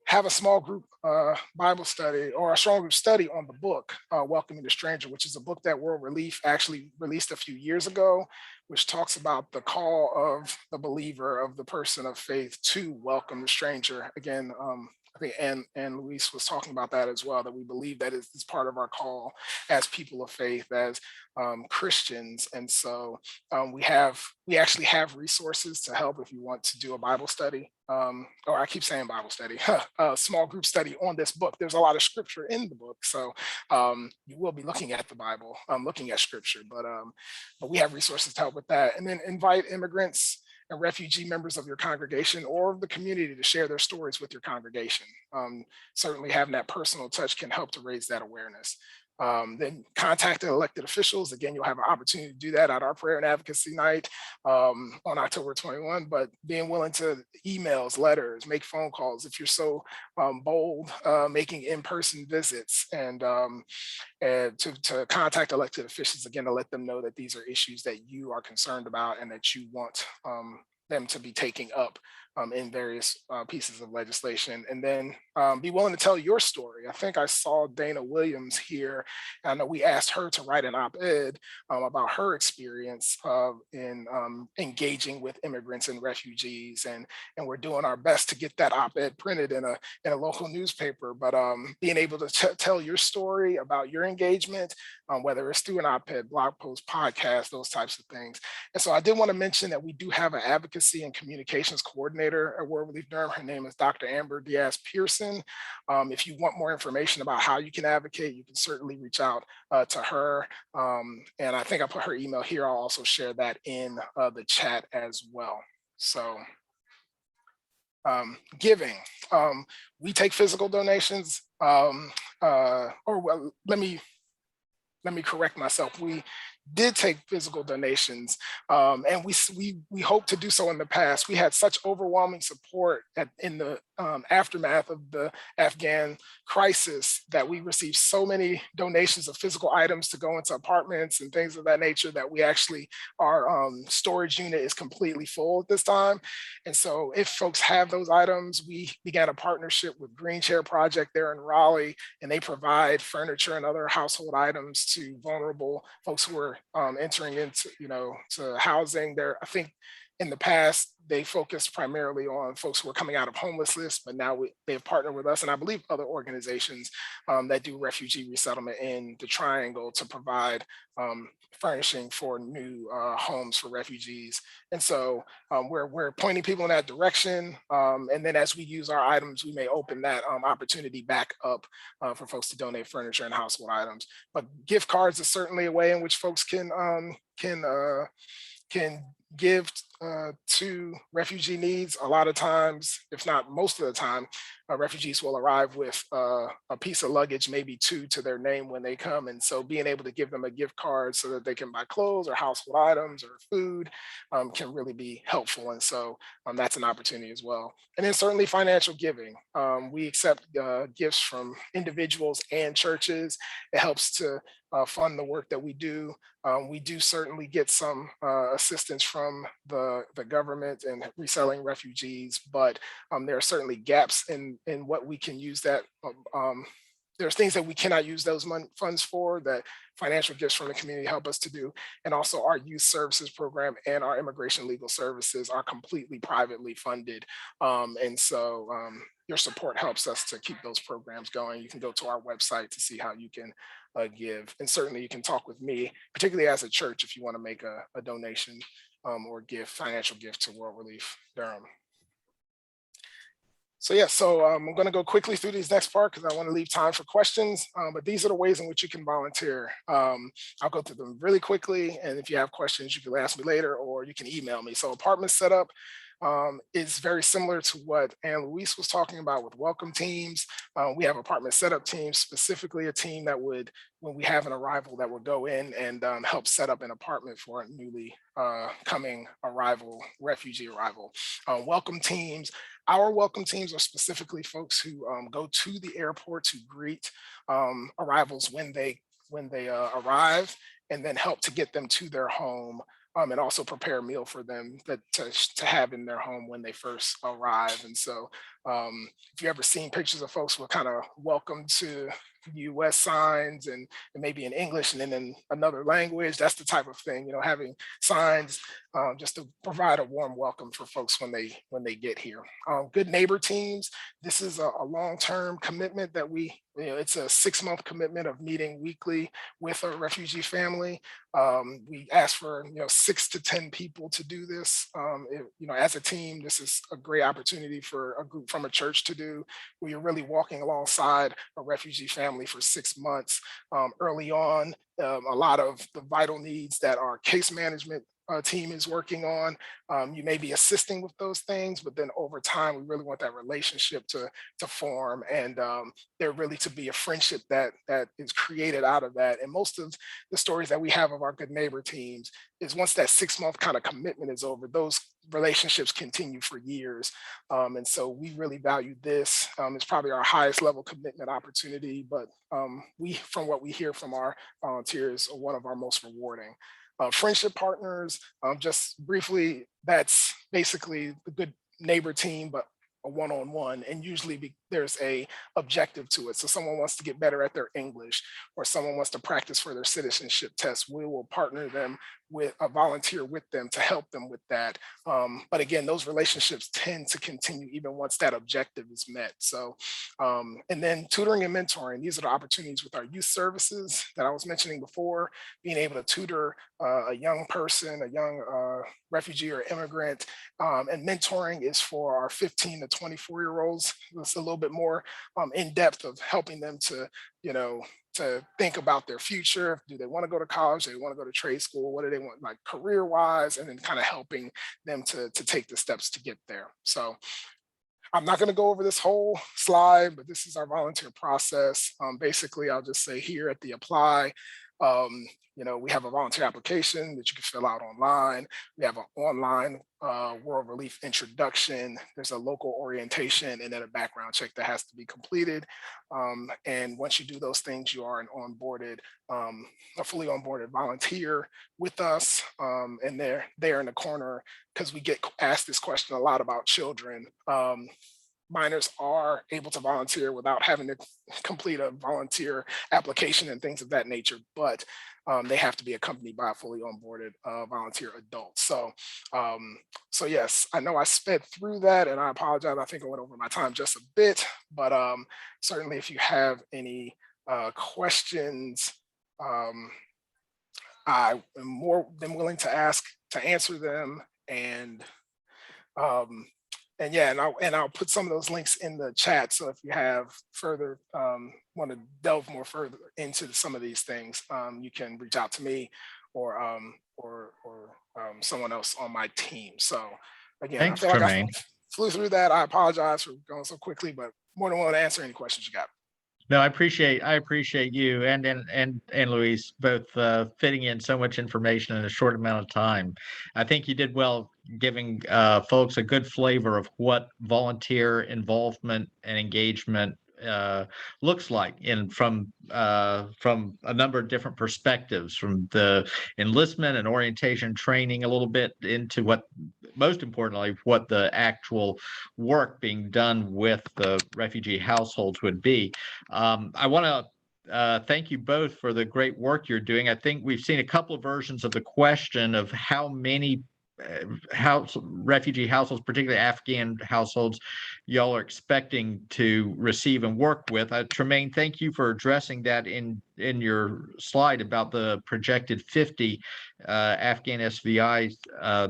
Have a small group Bible study or a strong group study on the book, Welcoming the Stranger, which is a book that World Relief actually released a few years ago, which talks about the call of the believer, of the person of faith, to welcome the stranger. Again, I think Ann Louise was talking about that as well, that we believe that is part of our call as people of faith, as Christians. And so we actually have resources to help if you want to do a Bible study, or I keep saying Bible study, a small group study on this book. There's a lot of scripture in the book, so you will be looking at the Bible, looking at scripture, but we have resources to help with that. And then invite immigrants and refugee members of your congregation or the community to share their stories with your congregation. Certainly having that personal touch can help to raise that awareness. Then contact elected officials. Again, you'll have an opportunity to do that at our prayer and advocacy night on October 21, but being willing to emails, letters, make phone calls if you're so bold, making in-person visits and to contact elected officials, again, to let them know that these are issues that you are concerned about and that you want them to be taking up in various pieces of legislation. And then be willing to tell your story. I think I saw Dana Williams here, and I know we asked her to write an op-ed about her experience in engaging with immigrants and refugees, and we're doing our best to get that op-ed printed in a local newspaper. But being able to tell your story about your engagement, whether it's through an op-ed, blog post, podcast, those types of things. And so I did want to mention that we do have an advocacy and communications coordinator at World Relief Durham. Her name is Dr. Amber Diaz-Pearson. If you want more information about how you can advocate, you can certainly reach out to her. And I think I put her email here. I'll also share that in the chat as well. So giving, we take physical donations, well, let me correct myself. We did take physical donations, and we hope to do so in the past. We had such overwhelming support in the aftermath of the Afghan crisis that we received so many donations of physical items to go into apartments and things of that nature that we actually, our storage unit is completely full at this time. And so if folks have those items, we began a partnership with Green Chair Project there in Raleigh, and they provide furniture and other household items to vulnerable folks who are entering into, to housing there. I think in the past, they focused primarily on folks who are coming out of homelessness, but now they've partnered with us, and I believe other organizations that do refugee resettlement in the Triangle to provide furnishing for new homes for refugees. And so we're pointing people in that direction. And then as we use our items, we may open that opportunity back up for folks to donate furniture and household items. But gift cards is certainly a way in which folks can give to refugee needs. A lot of times, if not most of the time, refugees will arrive with a piece of luggage, maybe two to their name when they come. And so being able to give them a gift card so that they can buy clothes or household items or food can really be helpful. And so that's an opportunity as well. And then certainly financial giving. We accept gifts from individuals and churches. It helps to fund the work that we do. We do certainly get some assistance from the government in reselling refugees, but there are certainly gaps in what we can use that. There's things that we cannot use those funds for that financial gifts from the community help us to do. And also our youth services program and our immigration legal services are completely privately funded. And so your support helps us to keep those programs going. You can go to our website to see how you can give. And certainly you can talk with me, particularly as a church, if you want to make a donation or give financial gift to World Relief Durham. So yeah, so I'm going to go quickly through these next part because I want to leave time for questions, but these are the ways in which you can volunteer. I'll go through them really quickly, and if you have questions, you can ask me later or you can email me. So apartment setup is very similar to what Ann Louise was talking about with welcome teams. We have apartment setup teams, specifically a team that would, when we have an arrival, that would go in and help set up an apartment for a newly coming refugee arrival. Welcome teams. Our welcome teams are specifically folks who go to the airport to greet arrivals when they arrive, and then help to get them to their home, and also prepare a meal for them to have in their home when they first arrive. And so if you ever seen pictures of folks with kind of welcome to US signs and maybe in English and then in another language, that's the type of thing, having signs just to provide a warm welcome for folks when they get here. Good neighbor teams. This is a long-term commitment that it's a 6-month commitment of meeting weekly with a refugee family. We ask for 6 to 10 people to do this. As a team, this is a great opportunity for a group from a church to do, where you're really walking alongside a refugee family for 6 months. Early on, a lot of the vital needs that are case management team is working on. You may be assisting with those things, but then over time, we really want that relationship to form, and there really to be a friendship that is created out of that. And most of the stories that we have of our good neighbor teams is once that 6-month kind of commitment is over, those relationships continue for years. And so we really value this. It's probably our highest level commitment opportunity, but from what we hear from our volunteers, are one of our most rewarding. Friendship partners, just briefly, that's basically the good neighbor team, but a one-on-one, and usually there's a objective to it. So someone wants to get better at their English, or someone wants to practice for their citizenship test. We will partner them with a volunteer with them to help them with that. But again, those relationships tend to continue even once that objective is met. So, and then tutoring and mentoring, these are the opportunities with our youth services that I was mentioning before, being able to tutor a young person, a young refugee or immigrant, and mentoring is for our 15 to 24-year-olds. It's a little bit more in depth of helping them to, to think about their future. Do they want to go to college? Do they want to go to trade school? What do they want, like career-wise? And then kind of helping them to take the steps to get there. So I'm not going to go over this whole slide, but this is our volunteer process. Basically, I'll just say here at the apply, we have a volunteer application that you can fill out online. We have an online World Relief introduction. There's a local orientation and then a background check that has to be completed. And once you do those things, you are an onboarded, a fully onboarded volunteer with us. And they're there in the corner, because we get asked this question a lot about children. Minors are able to volunteer without having to complete a volunteer application and things of that nature, but they have to be accompanied by a fully onboarded volunteer adult. So, so yes, I know I sped through that, and I apologize. I think I went over my time just a bit, but certainly if you have any questions, I am more than willing to answer them. And yeah, and I'll put some of those links in the chat. So if you have further, want to delve more further into some of these things, you can reach out to me or someone else on my team. So again, Thanks, I feel like Tremaine. I flew through that. I apologize for going so quickly, but more than willing to answer any questions you got. No, I appreciate you and Louise both fitting in so much information in a short amount of time. I think you did well giving folks a good flavor of what volunteer involvement and engagement looks like from a number of different perspectives, from the enlistment and orientation training a little bit into what, most importantly, what the actual work being done with the refugee households would be. I want to thank you both for the great work you're doing. I think we've seen a couple of versions of the question of how many refugee households, particularly Afghan households, y'all are expecting to receive and work with. Tremaine, thank you for addressing that in your slide about the projected 50 Afghan SVIs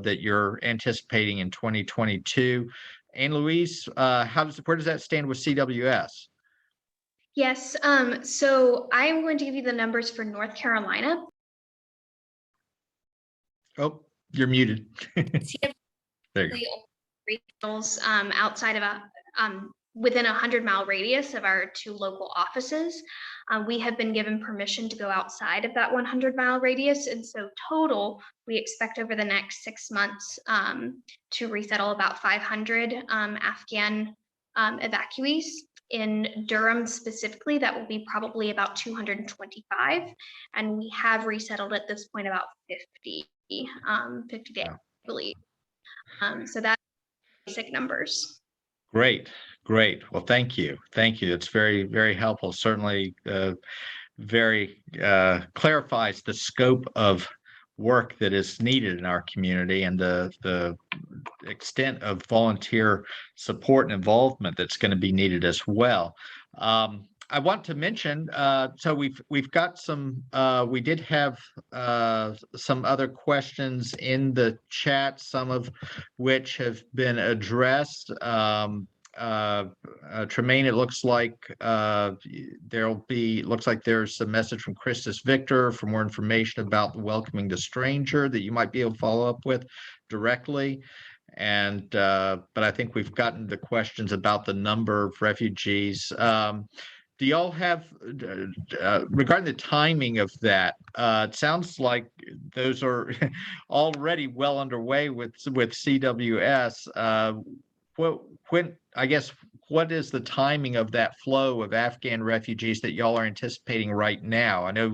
that you're anticipating in 2022. And Louise, where does that stand with CWS? Yes, so I am going to give you the numbers for North Carolina. Oh, you're muted. There you go. Outside of within 100-mile radius of our 2 local offices. We have been given permission to go outside of that 100-mile radius. And so total, we expect over the next 6 months to resettle about 500 Afghan evacuees. In Durham specifically, that will be probably about 225. And we have resettled at this point about 50 days, I believe. So that's basic numbers. Great. Well, thank you. It's very, very helpful. Certainly very clarifies the scope of work that is needed in our community and the extent of volunteer support and involvement that's going to be needed as well. I want to mention, so we've got some, we did have some other questions in the chat, some of which have been addressed. Tremaine, it looks like looks like there's a message from Christus Victor for more information about the welcoming the stranger that you might be able to follow up with directly. And but I think we've gotten the questions about the number of refugees. Do y'all have, regarding the timing of that, it sounds like those are already well underway with CWS. What is the timing of that flow of Afghan refugees that y'all are anticipating right now? I know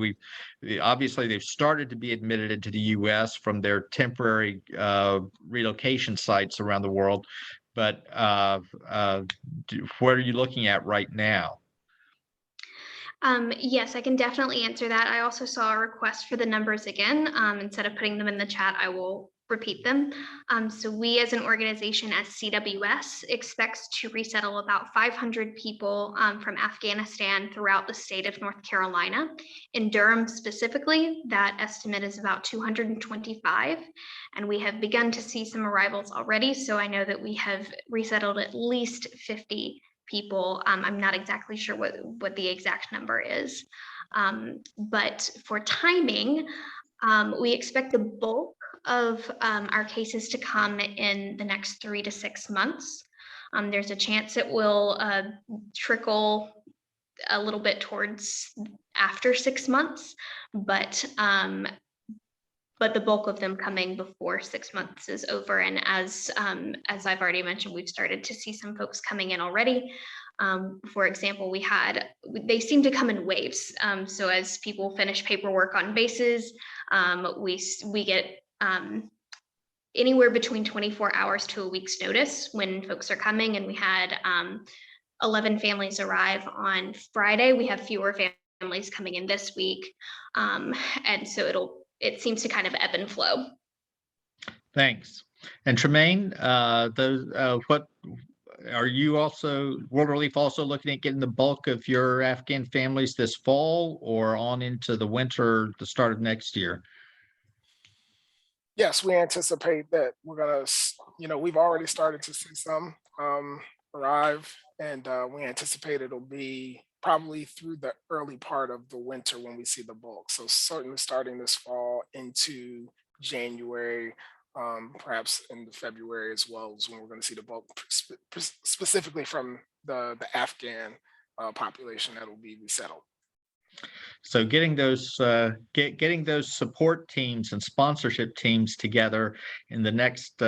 obviously they've started to be admitted into the U.S. from their temporary relocation sites around the world, but what are you looking at right now? Yes, I can definitely answer that. I also saw a request for the numbers again. Instead of putting them in the chat, I will repeat them. So we as an organization, as CWS, expects to resettle about 500 people from Afghanistan throughout the state of North Carolina. In Durham specifically, that estimate is about 225, and we have begun to see some arrivals already. So I know that we have resettled at least 50 people. I'm not exactly sure what the exact number is. But for timing, we expect the bulk of our cases to come in the next 3 to 6 months. There's a chance it will trickle a little bit towards after 6 months, but the bulk of them coming before 6 months is over. And as I've already mentioned, we've started to see some folks coming in already. For example, they seem to come in waves. So as people finish paperwork on bases, we get anywhere between 24 hours to a week's notice when folks are coming. And we had 11 families arrive on Friday. We have fewer families coming in this week. And so it seems to kind of ebb and flow. Thanks. And Tremaine, what are you also, World Relief also looking at getting the bulk of your Afghan families this fall or on into the winter, the start of next year? Yes, we anticipate that we're gonna, we've already started to see some arrive, and we anticipate it'll be probably through the early part of the winter when we see the bulk. So certainly starting this fall into January, perhaps into February as well is when we're going to see the bulk, specifically from the Afghan population that will be resettled. So getting those support teams and sponsorship teams together in the next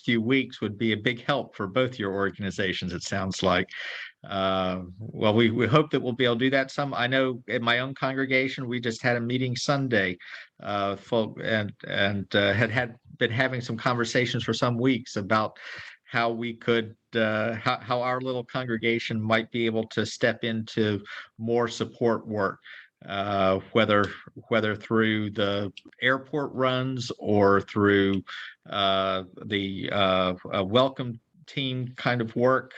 few weeks would be a big help for both your organizations, it sounds like. Well, we hope that we'll be able to do that. I know in my own congregation, we just had a meeting Sunday, and had been having some conversations for some weeks about how we could, how our little congregation might be able to step into more support work, whether through the airport runs or through the welcome team kind of work,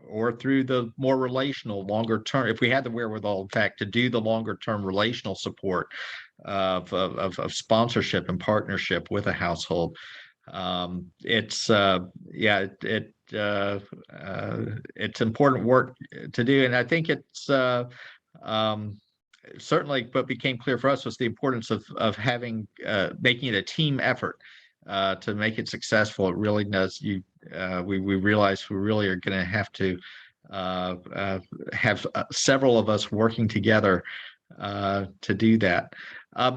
or through the more relational, longer term, if we had the wherewithal, in fact, to do the longer term relational support of sponsorship and partnership with a household. It's important work to do, and I think it's certainly what became clear for us was the importance of having making it a team effort to make it successful. It really does. We realize we really are going to have to have several of us working together to do that.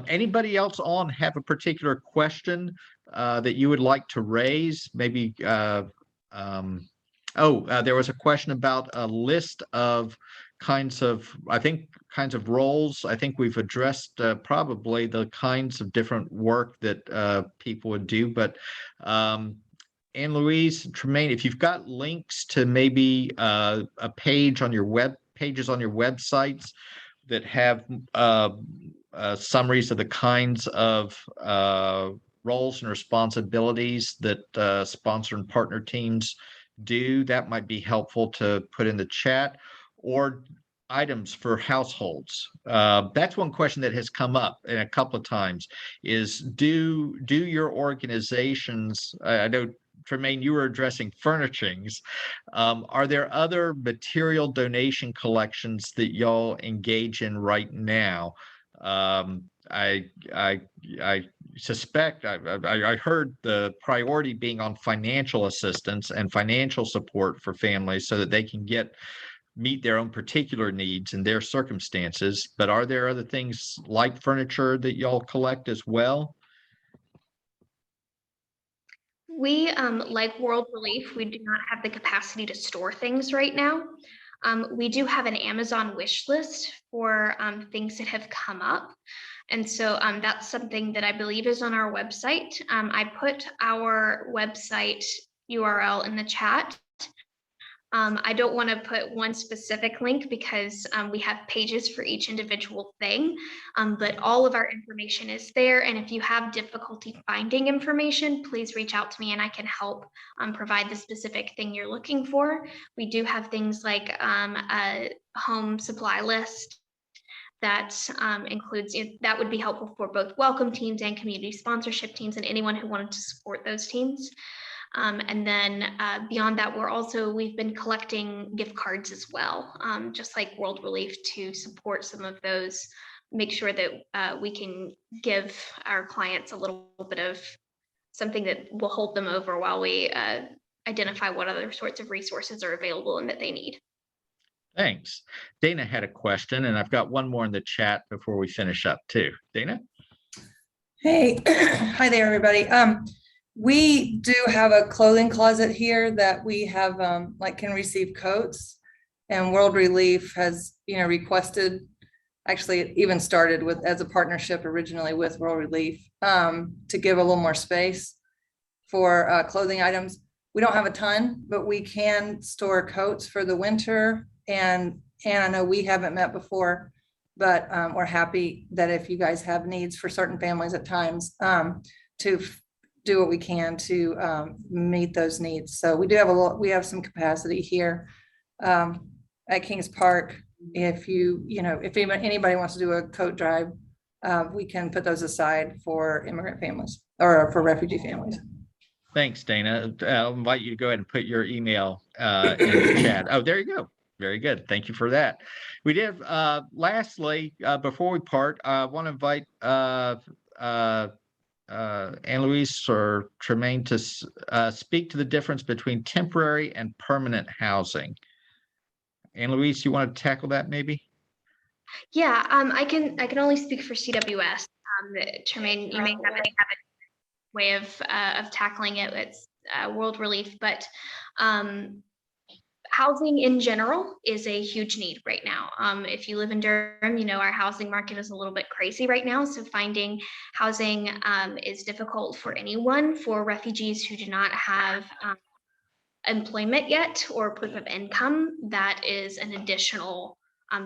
Anybody else have a particular question that you would like to raise? Maybe, there was a question about a list of kinds of roles. I think we've addressed probably the kinds of different work that people would do, but Anne Louise, Tremaine, if you've got links to maybe a page on your pages on your websites that have summaries of the kinds of roles and responsibilities that sponsor and partner teams do, that might be helpful to put in the chat. Or items for households. That's one question that has come up in a couple of times is do your organizations, I know Tremaine, you were addressing furnishings. Are there other material donation collections that y'all engage in right now? I suspect I heard the priority being on financial assistance and financial support for families so that they can meet their own particular needs and their circumstances. But are there other things like furniture that y'all collect as well? We, like World Relief, we do not have the capacity to store things right now. We do have an Amazon wish list for things that have come up. And so that's something that I believe is on our website. I put our website URL in the chat. I don't want to put one specific link because we have pages for each individual thing, but all of our information is there. And if you have difficulty finding information, please reach out to me and I can help provide the specific thing you're looking for. We do have things like a home supply list that includes, that would be helpful for both welcome teams and community sponsorship teams and anyone who wanted to support those teams. And then beyond that, we've been collecting gift cards as well, just like World Relief, to support some of those, make sure that we can give our clients a little bit of something that will hold them over while we identify what other sorts of resources are available and that they need. Thanks. Dana had a question, and I've got one more in the chat before we finish up too. Dana? Hey, hi there, everybody. We do have a clothing closet here that we have can receive coats, and World Relief has requested, actually it even started as a partnership originally with World Relief to give a little more space for clothing items. We don't have a ton, but we can store coats for the winter, and I know we haven't met before, but we're happy that if you guys have needs for certain families at times to do what we can to meet those needs. So we do have we have some capacity here at Kings Park. If if anybody wants to do a coat drive, we can put those aside for immigrant families or for refugee families. Thanks, Dana. I'll invite you to go ahead and put your email in the chat. Oh, there you go. Very good. Thank you for that. We did. Lastly, before we part, I want to invite Anne-Louise or Tremaine to speak to the difference between temporary and permanent housing. Anne-Louise, you want to tackle that maybe? Yeah, I can only speak for CWS. Tremaine, you may have a way of tackling it. It's World Relief, but housing in general is a huge need right now. If you live in Durham, our housing market is a little bit crazy right now. So finding housing is difficult for anyone. For refugees who do not have employment yet or proof of income, that is an additional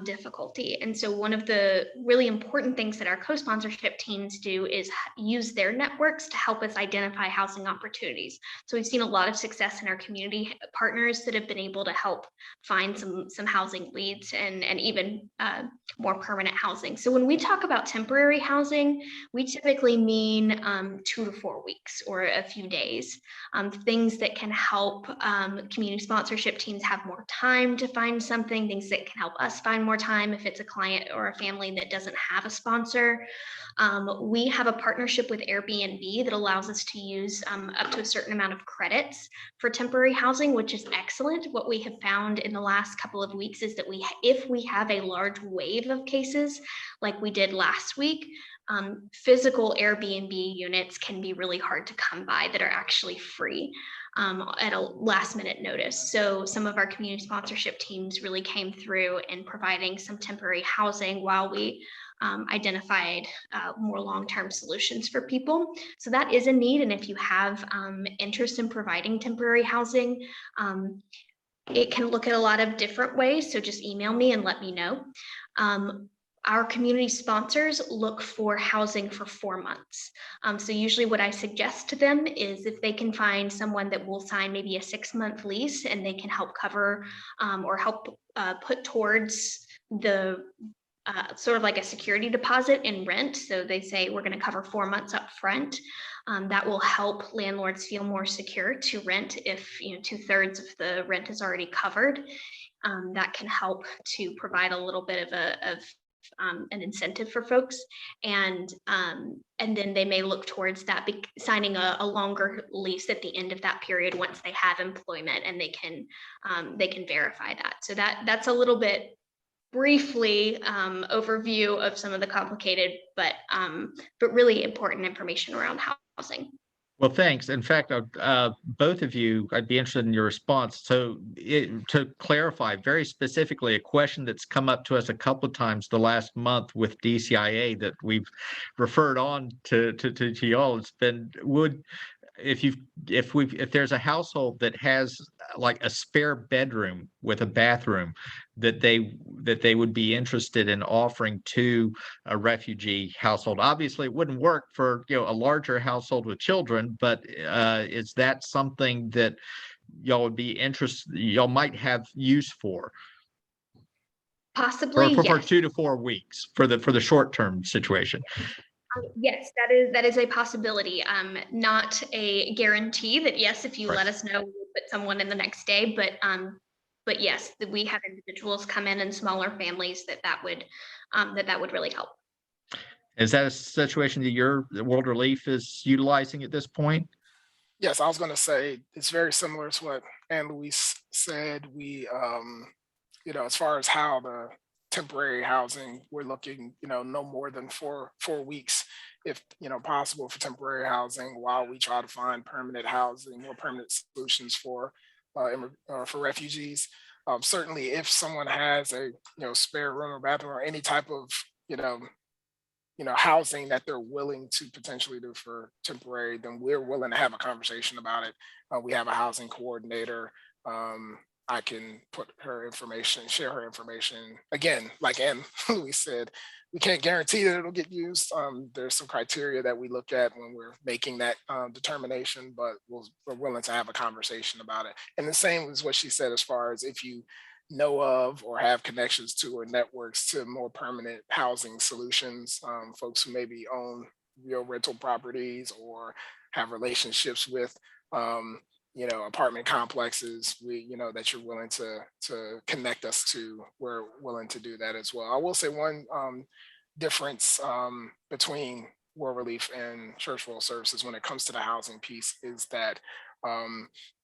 difficulty. And so one of the really important things that our co-sponsorship teams do is use their networks to help us identify housing opportunities. So we've seen a lot of success in our community partners that have been able to help find some housing leads and even more permanent housing. So when we talk about temporary housing, we typically mean 2 to 4 weeks or a few days, things that can help community sponsorship teams have more time to find something, things that can help us find more time if it's a client or a family that doesn't have a sponsor. We have a partnership with Airbnb that allows us to use up to a certain amount of credits for temporary housing, which is excellent. What we have found in the last couple of weeks is that if we have a large wave of cases like we did last week, physical Airbnb units can be really hard to come by that are actually free at a last minute notice. So some of our community sponsorship teams really came through in providing some temporary housing while we identified more long-term solutions for people. So that is a need. And if you have interest in providing temporary housing, it can look at a lot of different ways. So just email me and let me know. Our community sponsors look for housing for 4 months. So usually what I suggest to them is if they can find someone that will sign maybe a 6-month lease and they can help cover or help put towards the sort of like a security deposit in rent. So they say we're going to cover 4 months up front. That will help landlords feel more secure to rent if 2/3 of the rent is already covered. That can help to provide a little bit of an incentive for folks, and then they may look towards that signing a longer lease at the end of that period once they have employment and they can verify that. So that's a little bit briefly overview of some of the complicated but really important information around housing. Well, thanks. In fact, both of you, I'd be interested in your response. So to clarify very specifically, a question that's come up to us a couple of times the last month with DCIA that we've referred on to y'all, it's been, if there's a household that has like a spare bedroom with a bathroom that they would be interested in offering to a refugee household. Obviously, it wouldn't work for a larger household with children, but is that something that y'all would be interested? Y'all might have use for? Possibly, for yes. 2 to 4 weeks for the short term situation. Yes, that is a possibility. Not a guarantee that yes, if you Right. let us know, we'll put someone in the next day. But yes, that we have individuals come in smaller families that would really help. Is that a situation that your World Relief is utilizing at this point? Yes, I was going to say it's very similar to what Ann Louise said. We, as far as how the temporary housing, we're looking, no more than four weeks, if possible, for temporary housing, while we try to find permanent housing, more permanent solutions for refugees. Certainly, if someone has a spare room or bathroom or any type of housing that they're willing to potentially do for temporary, then we're willing to have a conversation about it. We have a housing coordinator. I can share her information. Again, like Ann Louise said, we can't guarantee that it'll get used. There's some criteria that we look at when we're making that determination, but we're willing to have a conversation about it. And the same as what she said, as far as if you know of or have connections to or networks to more permanent housing solutions, folks who maybe own real rental properties or have relationships with apartment complexes, that you're willing to connect us to, we're willing to do that as well. I will say one difference between World Relief and Church World Services when it comes to the housing piece is that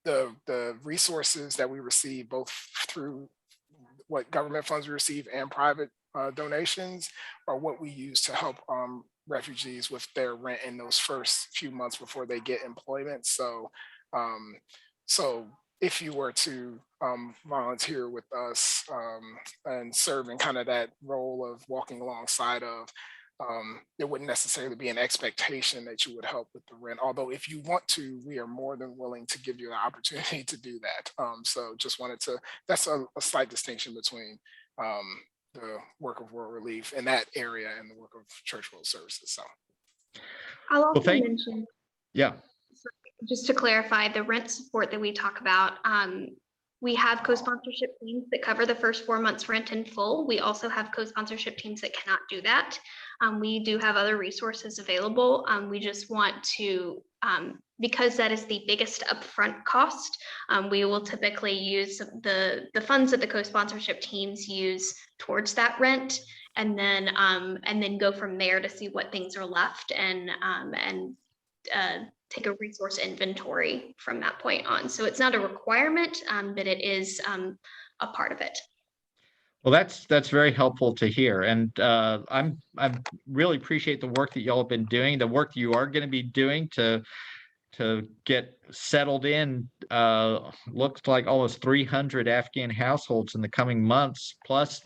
the resources that we receive, both through what government funds we receive and private donations, are what we use to help refugees with their rent in those first few months before they get employment. So if you were to volunteer with us and serve in kind of that role of walking alongside of, there wouldn't necessarily be an expectation that you would help with the rent. Although if you want to, we are more than willing to give you the opportunity to do that. So just wanted to, that's a slight distinction between the work of World Relief in that area and the work of Church World Services. So I'll also mention, yeah, just to clarify, the rent support that we talk about, we have co-sponsorship teams that cover the first 4 months rent in full. We also have co-sponsorship teams that cannot do that. We do have other resources available. We just want to, because that is the biggest upfront cost, we will typically use the funds that the co-sponsorship teams use towards that rent, and then go from there to see what things are left and take a resource inventory from that point on. So it's not a requirement, but it is a part of it. Well, that's very helpful to hear, and I really appreciate the work that y'all have been doing, the work you are going to be doing to get settled in. Looks like almost 300 Afghan households in the coming months, plus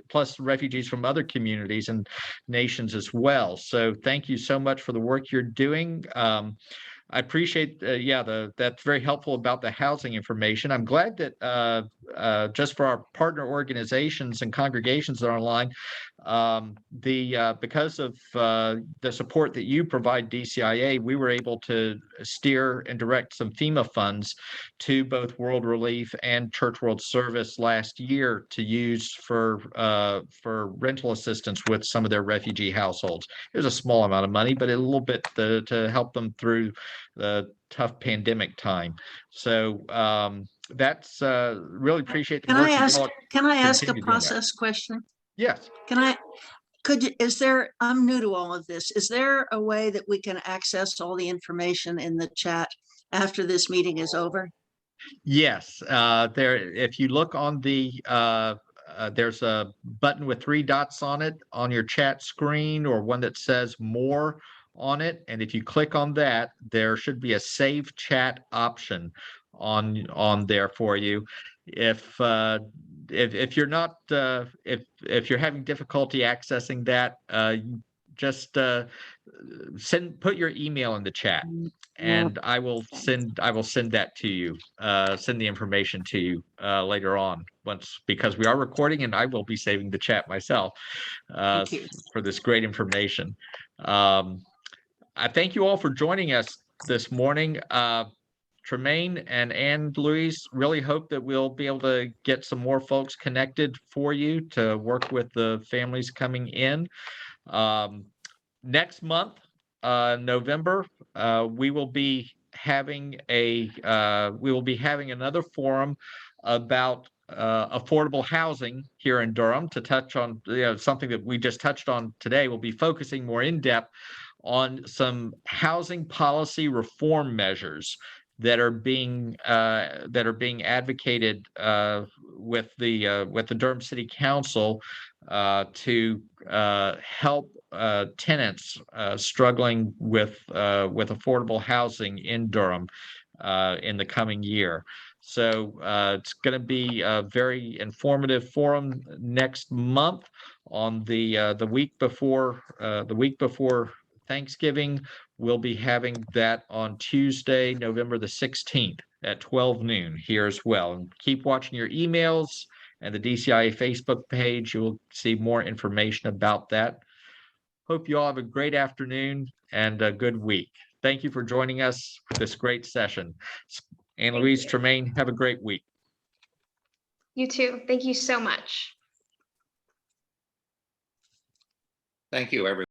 plus refugees from other communities and nations as well. So thank you so much for the work you're doing. I appreciate, that's very helpful about the housing information. I'm glad that just for our partner organizations and congregations that are online, Because of the support that you provide DCIA, we were able to steer and direct some FEMA funds to both World Relief and Church World Service last year to use for rental assistance with some of their refugee households. It was a small amount of money, but a little bit to help them through the tough pandemic time. So that's really appreciate the Can work I you ask, all can I ask a continue doing that. process question? Yes. I'm new to all of this. Is there a way that we can access all the information in the chat after this meeting is over? Yes, if you look on there's a button with 3 dots on it on your chat screen, or one that says more on it. And if you click on that, there should be a save chat option on there for you. If you're not, if you're having difficulty accessing that, just put your email in the chat, and I will send that to you, send the information to you later on, because we are recording, and I will be saving the chat myself for this great information. I thank you all for joining us this morning. Tremaine and Anne-Louise, really hope that we'll be able to get some more folks connected for you to work with the families coming in. Next month, November, we will be having another forum about affordable housing here in Durham, to touch on something that we just touched on today. We'll be focusing more in depth on some housing policy reform measures that are being advocated with the Durham City Council to help tenants struggling with affordable housing in Durham in the coming year. So it's going to be a very informative forum next month on the week before Thanksgiving. We'll be having that on Tuesday, November the 16th at 12 noon here as well. And keep watching your emails and the DCIA Facebook page. You'll see more information about that. Hope you all have a great afternoon and a good week. Thank you for joining us for this great session. Anne-Louise, Tremaine, have a great week. You too. Thank you so much. Thank you, everyone.